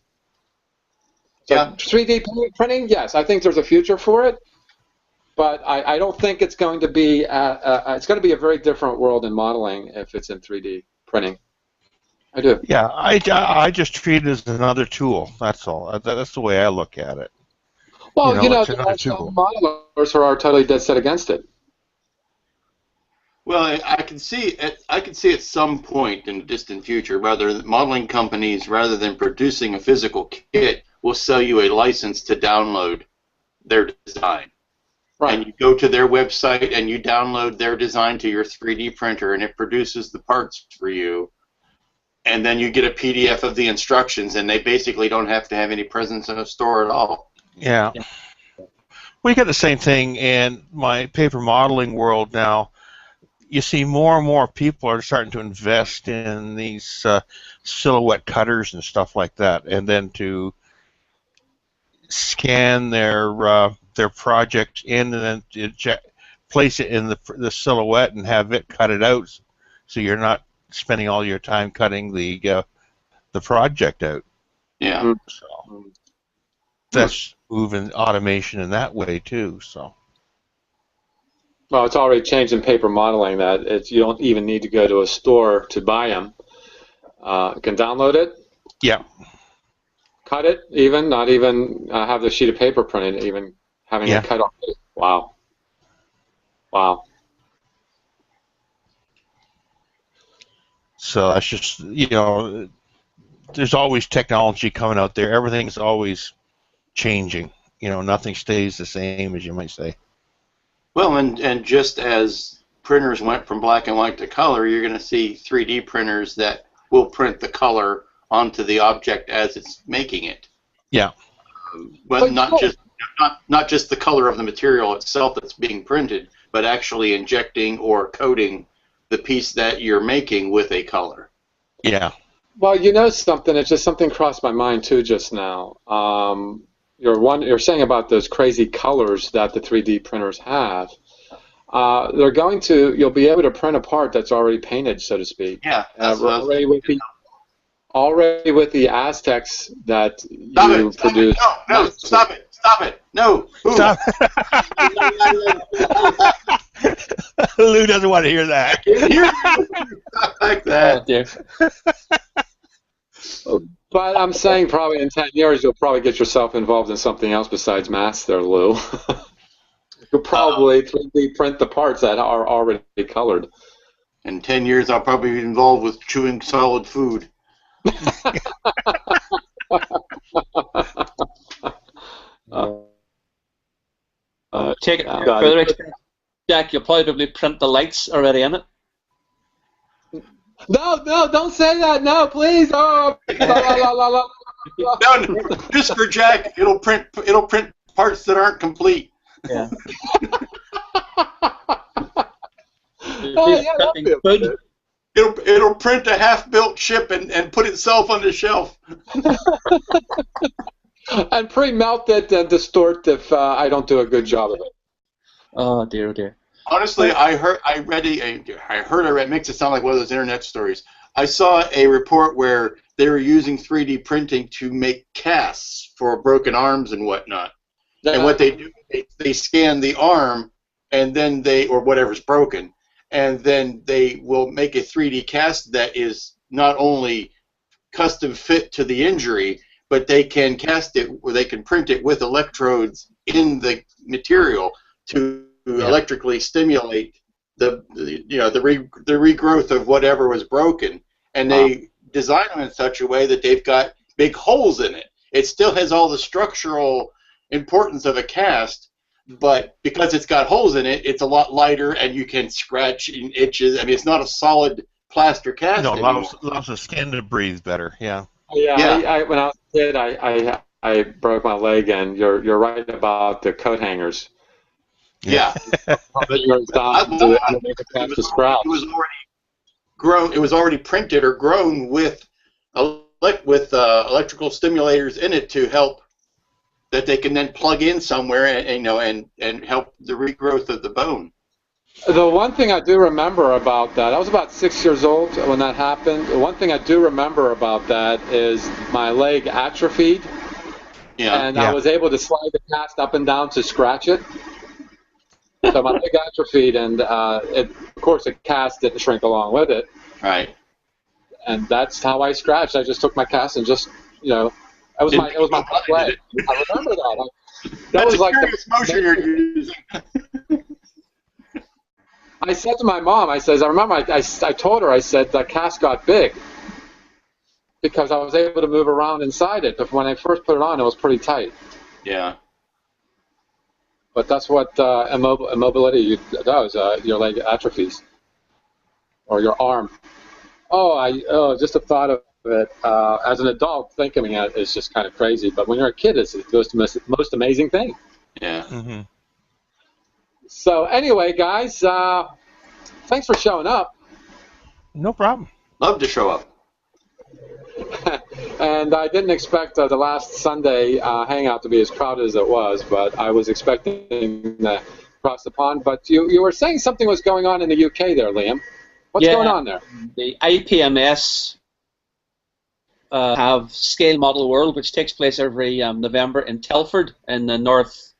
So 3D printing, yes, I think there's a future for it. But I don't think it's going to be it's going to be a very different world in modeling if it's in 3D printing. I do. Yeah, I just treat it as another tool. That's all. That's the way I look at it. Well, there it's are some modelers who are totally dead set against it. Well, I can see at some point in the distant future, whether modeling companies, rather than producing a physical kit, will sell you a license to download their design. Right. And you go to their website and you download their design to your 3D printer, and it produces the parts for you. And then you get a PDF of the instructions, and they basically don't have to have any presence in a store at all. Yeah. We got the same thing in my paper modeling world now. You see more and more people are starting to invest in these silhouette cutters and stuff like that, and then to scan their project in and then place it in the silhouette and have it cut it out, so you're not spending all your time cutting the project out. Yeah. So that's moving automation in that way too. So. Well, it's already changed in paper modeling that you don't even need to go to a store to buy them. You can download it. Yeah. Cut it, even, not even have the sheet of paper printed, even having it cut off. Wow. Wow. So that's just, there's always technology coming out there. Everything's always changing. Nothing stays the same, as you might say. Well, and just as printers went from black and white to color, you're going to see 3D printers that will print the color onto the object as it's making it. Yeah. But not just the color of the material itself that's being printed, but actually injecting or coating the piece that you're making with a color. Yeah. Well, something. It's just something crossed my mind too just now. You're saying about those crazy colors that the 3D printers have. You'll be able to print a part that's already painted, so to speak. Yeah. Already with the Aztecs that you produced. No, stop it. No. Stop. Lou doesn't want to hear that. Like that. But I'm saying probably in 10 years you'll probably get yourself involved in something else besides masks there, Lou. You'll probably 3D print the parts that are already colored. In 10 years I'll probably be involved with chewing solid food. Take it further, Jack. You'll probably print the lights already in it. No, don't say that. No, please. Oh, No, just for Jack. It'll print parts that aren't complete. Yeah. It'll print a half-built ship and put itself on the shelf. And pre-melt it and distort if I don't do a good job of it. Oh dear, oh dear. Honestly, I read, makes it sound like one of those internet stories. I saw a report where they were using 3D printing to make casts for broken arms and whatnot. And what they do, they scan the arm, and then or whatever's broken, and then they will make a 3D cast that is not only custom fit to the injury, but they can cast it, or they can print it with electrodes in the material to electrically stimulate the regrowth of whatever was broken, and they design them in such a way that they've got big holes in it. It still has all the structural importance of a cast, but because it's got holes in it, it's a lot lighter, and you can scratch and itches. I mean, it's not a solid plaster cast anymore. Allows the skin to breathe better. Yeah. Yeah. When I was a kid, I broke my leg, and you're right about the coat hangers. Yeah. It was already grown. It was already printed or grown with electrical stimulators in it to help, that they can then plug in somewhere and help the regrowth of the bone. The one thing I do remember about that, I was about 6 years old when that happened. The one thing I do remember about that is my leg atrophied, and I was able to slide the cast up and down to scratch it. So my leg atrophied, and of course the cast didn't shrink along with it. Right. And that's how I scratched. I just took my cast and just, it was my left leg. I remember that. That was like the motion you're using. I said to my mom, I told her, I said, the cast got big because I was able to move around inside it. But when I first put it on, it was pretty tight. Yeah. But that's what immobility does. Your leg atrophies, or your arm. Just the thought of it as an adult, thinking it is just kind of crazy. But when you're a kid, it's the most amazing thing. Yeah. Mm-hmm. So anyway, guys, thanks for showing up. No problem. Love to show up. And I didn't expect the last Sunday Hangout to be as crowded as it was, but I was expecting across the pond. But you were saying something was going on in the UK there, Liam. What's going on there? The IPMS have Scale Model World, which takes place every November in Telford in the north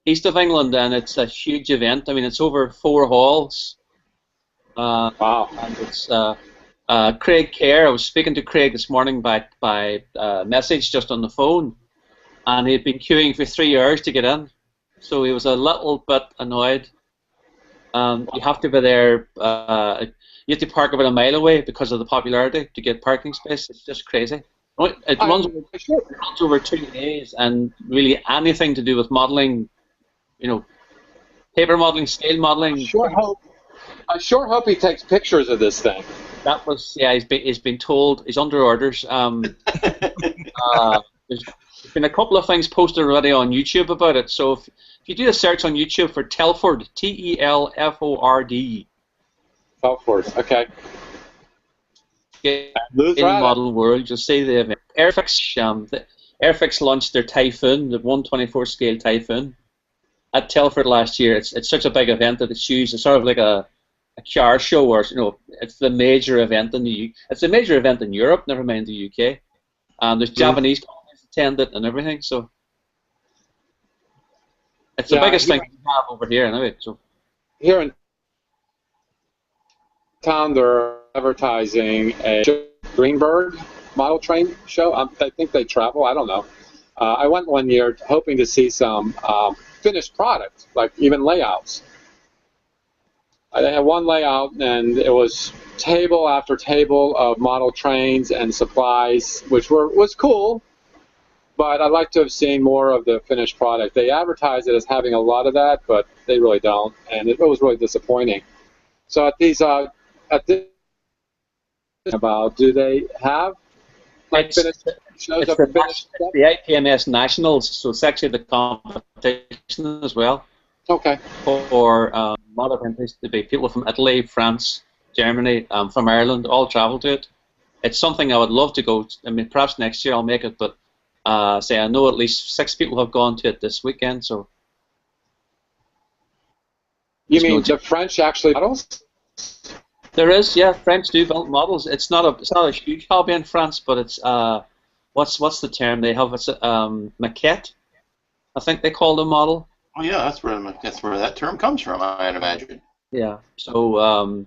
east of England, and it's a huge event. I mean, it's over 4 halls. Wow. And it's Craig Kerr. I was speaking to Craig this morning by message just on the phone, and he'd been queuing for 3 hours to get in, so he was a little bit annoyed. You have to be there. You have to park about a mile away because of the popularity to get parking space. It's just crazy. It runs over 2 days, and really anything to do with modeling, paper modeling, scale modeling. I sure hope he takes pictures of this thing. That was, he's been told, he's under orders. There's been a couple of things posted already on YouTube about it, so if you do a search on YouTube for Telford, Telford. Telford, okay. In model world, you'll see the event. Airfix launched their Typhoon, the 124 scale Typhoon, at Telford last year. It's such a big event that it's used. It's sort of like a car show, or it's the major event in it's a major event in Europe. Never mind the UK. There's Japanese companies attend it and everything. So it's the biggest thing we have over here, anyway. So here in town, they're advertising a Greenberg model train show. I think they travel. I don't know. I went one year hoping to see some finished product, like even layouts. They had one layout, and it was table after table of model trains and supplies, which was cool, but I'd like to have seen more of the finished product. They advertise it as having a lot of that, but they really don't, and it was really disappointing. So at this about, do they have finished shows of finished stuff? The IPMS Nationals, so it's actually the competition as well. Okay. For a lot of interest to be people from Italy, France, Germany, from Ireland, all travel to it. It's something I would love to go. I mean, perhaps next year I'll make it, but I know at least 6 people have gone to it this weekend. So. You mean the French actually models? There is, yeah. French do build models. It's not a huge hobby in France, but it's what's the term they have? It's maquette. I think they call the model. Oh yeah, that's where that term comes from, I'd imagine. Yeah. So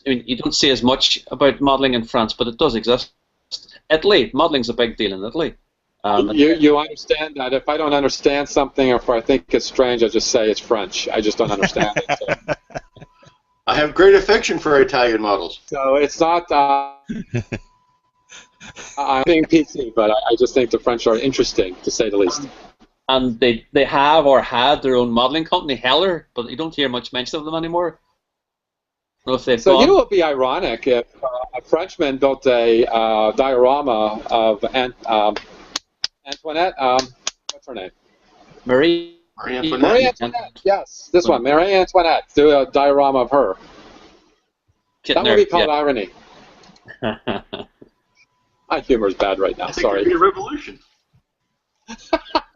you don't see as much about modeling in France, but it does exist. Italy. Modeling's a big deal in Italy. You understand that if I don't understand something or if I think it's strange, I just say it's French. I just don't understand it. So. I have great affection for Italian models. So it's not. I'm being PC, but I just think the French are interesting, to say the least. And they have or had their own modelling company, Heller, but you don't hear much mention of them anymore. I don't know if they've So gone. you know what would be ironic if a Frenchman built a diorama of Antoinette. What's her name? Marie Antoinette. Yes, this one, Marie Antoinette. Do a diorama of her. That would be called irony. My humor is bad right now. I think Sorry. it'd be a revolution.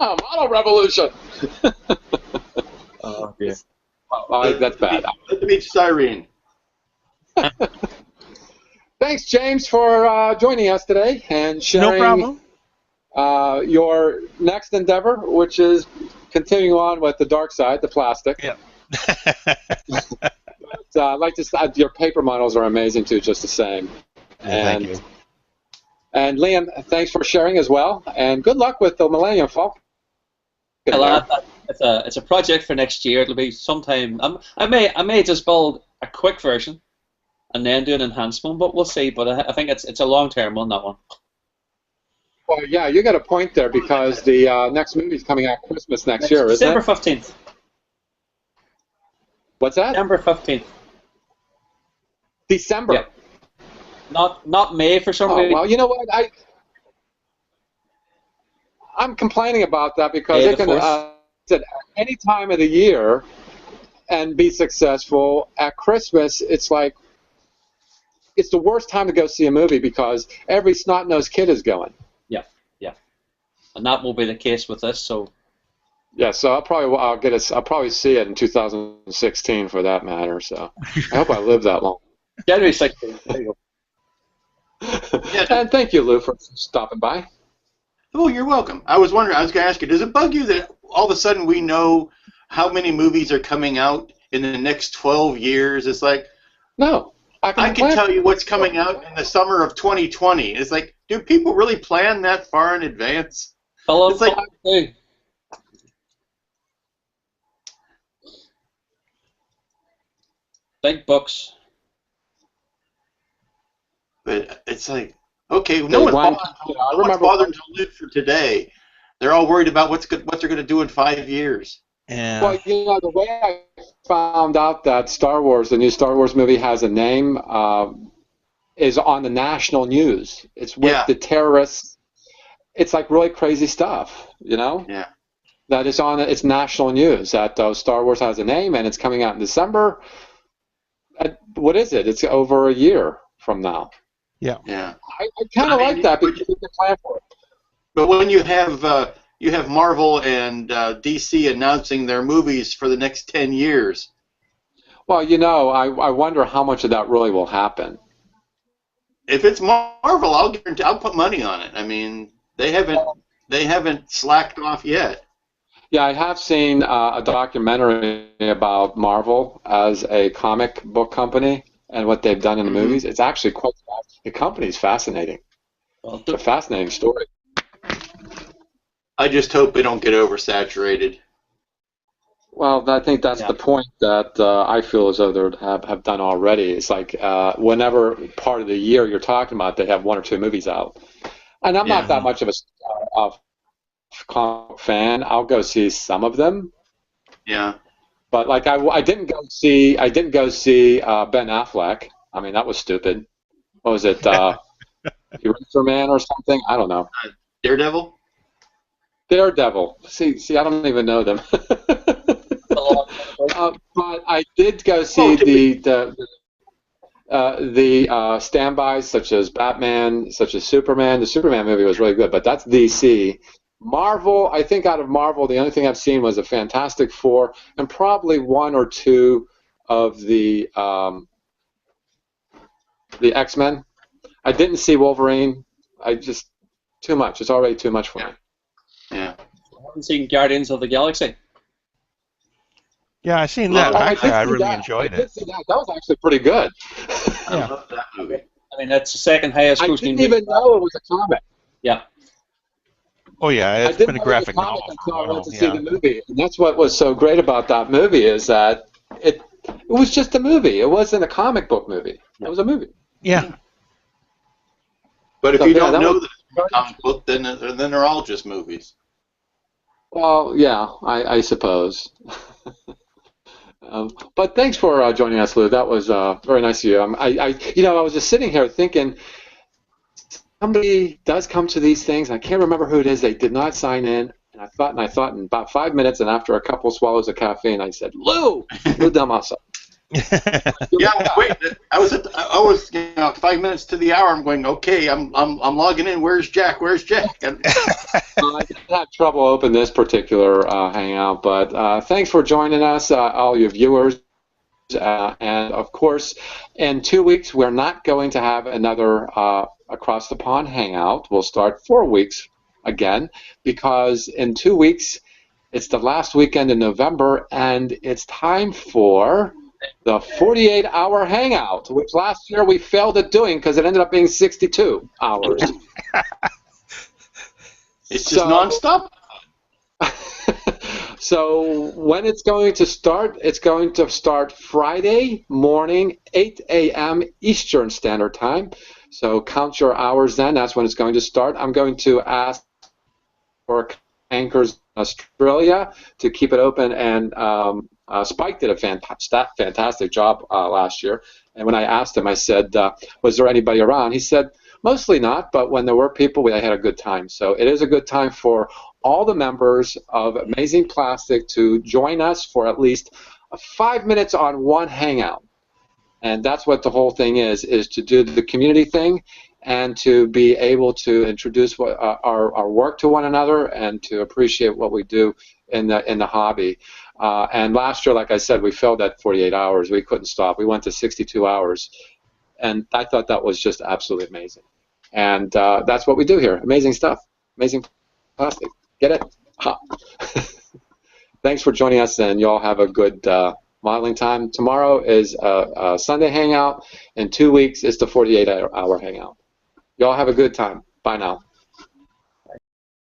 Model revolution. Oh dear. That's bad. Let the beach siren. Thanks, James, for joining us today and sharing. No problem. Your next endeavor, which is continuing on with the dark side, the plastic. Yeah. But, I'd like to say your paper models are amazing too, just the same. Thank you. And Liam, thanks for sharing as well, and good luck with the Millennium Falcon. It's a project for next year. It'll be sometime. I may just build a quick version and then do an enhanced one, but we'll see. But I think it's a long-term one, that one. Well, yeah, you got a point there because the next movie's coming out Christmas next year, isn't December it? 15th. What's that? December 15th. December. Yeah. Not May for some reason. Well, you know what? I'm complaining about that because May it the can at any time of the year and be successful. At Christmas, it's like it's the worst time to go see a movie because every snot-nosed kid is going. Yeah, and that will be the case with this. So. Yeah, so I'll probably see it in 2016 for that matter. So I hope I live that long. January 16th. There you go. And thank you, Lou, for stopping by. Oh, you're welcome. I was wondering, I was going to ask you, does it bug you that all of a sudden we know how many movies are coming out in the next 12 years? It's like, no, I can tell you what's coming out in the summer of 2020. It's like, do people really plan that far in advance? It's like, big books. but it's like, okay, no one's bothering to live for today. They're all worried about what they're going to do in 5 years. Yeah. Well, you know, the way I found out that the new Star Wars movie has a name, is on the national news. It's with the terrorists. It's like really crazy stuff, you know? Yeah. That is on it's national news that Star Wars has a name and it's coming out in December. What is it? It's over a year from now. Yeah. Yeah. I kind of like that because you can plan for it. But when you have Marvel and DC announcing their movies for the next 10 years. Well, you know, I wonder how much of that really will happen. If it's Marvel, I'll put money on it. I mean, they haven't slacked off yet. Yeah, I have seen a documentary about Marvel as a comic book company and what they've done in the movies. It's actually quite the company's fascinating. Well, it's a fascinating story. I just hope they don't get oversaturated. Well, I think that's the point that I feel as though they have done already. It's like whenever part of the year you're talking about, they have 1 or 2 movies out. And I'm not that much of a comic fan. I'll go see some of them. Yeah. But like I didn't go see Ben Affleck. I mean, that was stupid. What was it? Eraser Man or something? I don't know. Daredevil? Daredevil. See, I don't even know them. But I did go see the standbys such as Batman, such as Superman. The Superman movie was really good, but that's DC. Marvel, I think out of Marvel, the only thing I've seen was a Fantastic Four and probably 1 or 2 of the X-Men. I didn't see Wolverine. Too much. It's already too much for me. Yeah. I haven't seen Guardians of the Galaxy. Yeah, I seen that. Actually, I really enjoyed it. That was actually pretty good. I love that movie. I mean, that's the second highest I grossing didn't movie. even know it was a comic. Yeah. Oh yeah, I it's didn't been a know it was a graphic comic novel until for I a went while. to see Yeah. the movie. And that's what was so great about that movie is that it was just a movie. It wasn't a comic book movie. It was a movie. Yeah. But if So, you yeah, don't that know was the comic book, then they're all just movies. well, yeah, I suppose. But thanks for joining us, Lou. That was very nice of you. I was just sitting here thinking, somebody does come to these things. I can't remember who it is. They did not sign in, and I thought in about 5 minutes, and after a couple swallows of caffeine, I said, Lou Damasa. Yeah, wait. I was 5 minutes to the hour. I'm going. Okay, I'm logging in. Where's Jack? Where's Jack? And I didn't have trouble opening this particular hangout, but thanks for joining us, all you viewers. And of course, in 2 weeks, we're not going to have another Across the Pond hangout. We'll start 4 weeks again, because in 2 weeks, it's the last weekend in November, and it's time for the 48-hour hangout, which last year we failed at doing because it ended up being 62 hours. it's just nonstop. So when it's going to start Friday morning, 8 a.m. Eastern Standard Time. So count your hours then. That's when it's going to start. I'm going to ask for anchors in Australia to keep it open, and Spike did a fantastic job last year. And when I asked him, I said, was there anybody around? He said, mostly not, but when there were people, we had a good time. So it is a good time for all the members of Amazing Plastic to join us for at least 5 minutes on one hangout. And that's what the whole thing is to do the community thing and to be able to introduce our work to one another and to appreciate what we do in the hobby. And last year, like I said, we filled at 48 hours. We couldn't stop. We went to 62 hours. And I thought that was just absolutely amazing. And that's what we do here. Amazing stuff. Amazing plastic. Get it? Ha. Thanks for joining us, and you all have a good modeling time. Tomorrow is a Sunday hangout. In 2 weeks, it's the 48-hour hangout. You all have a good time. Bye now.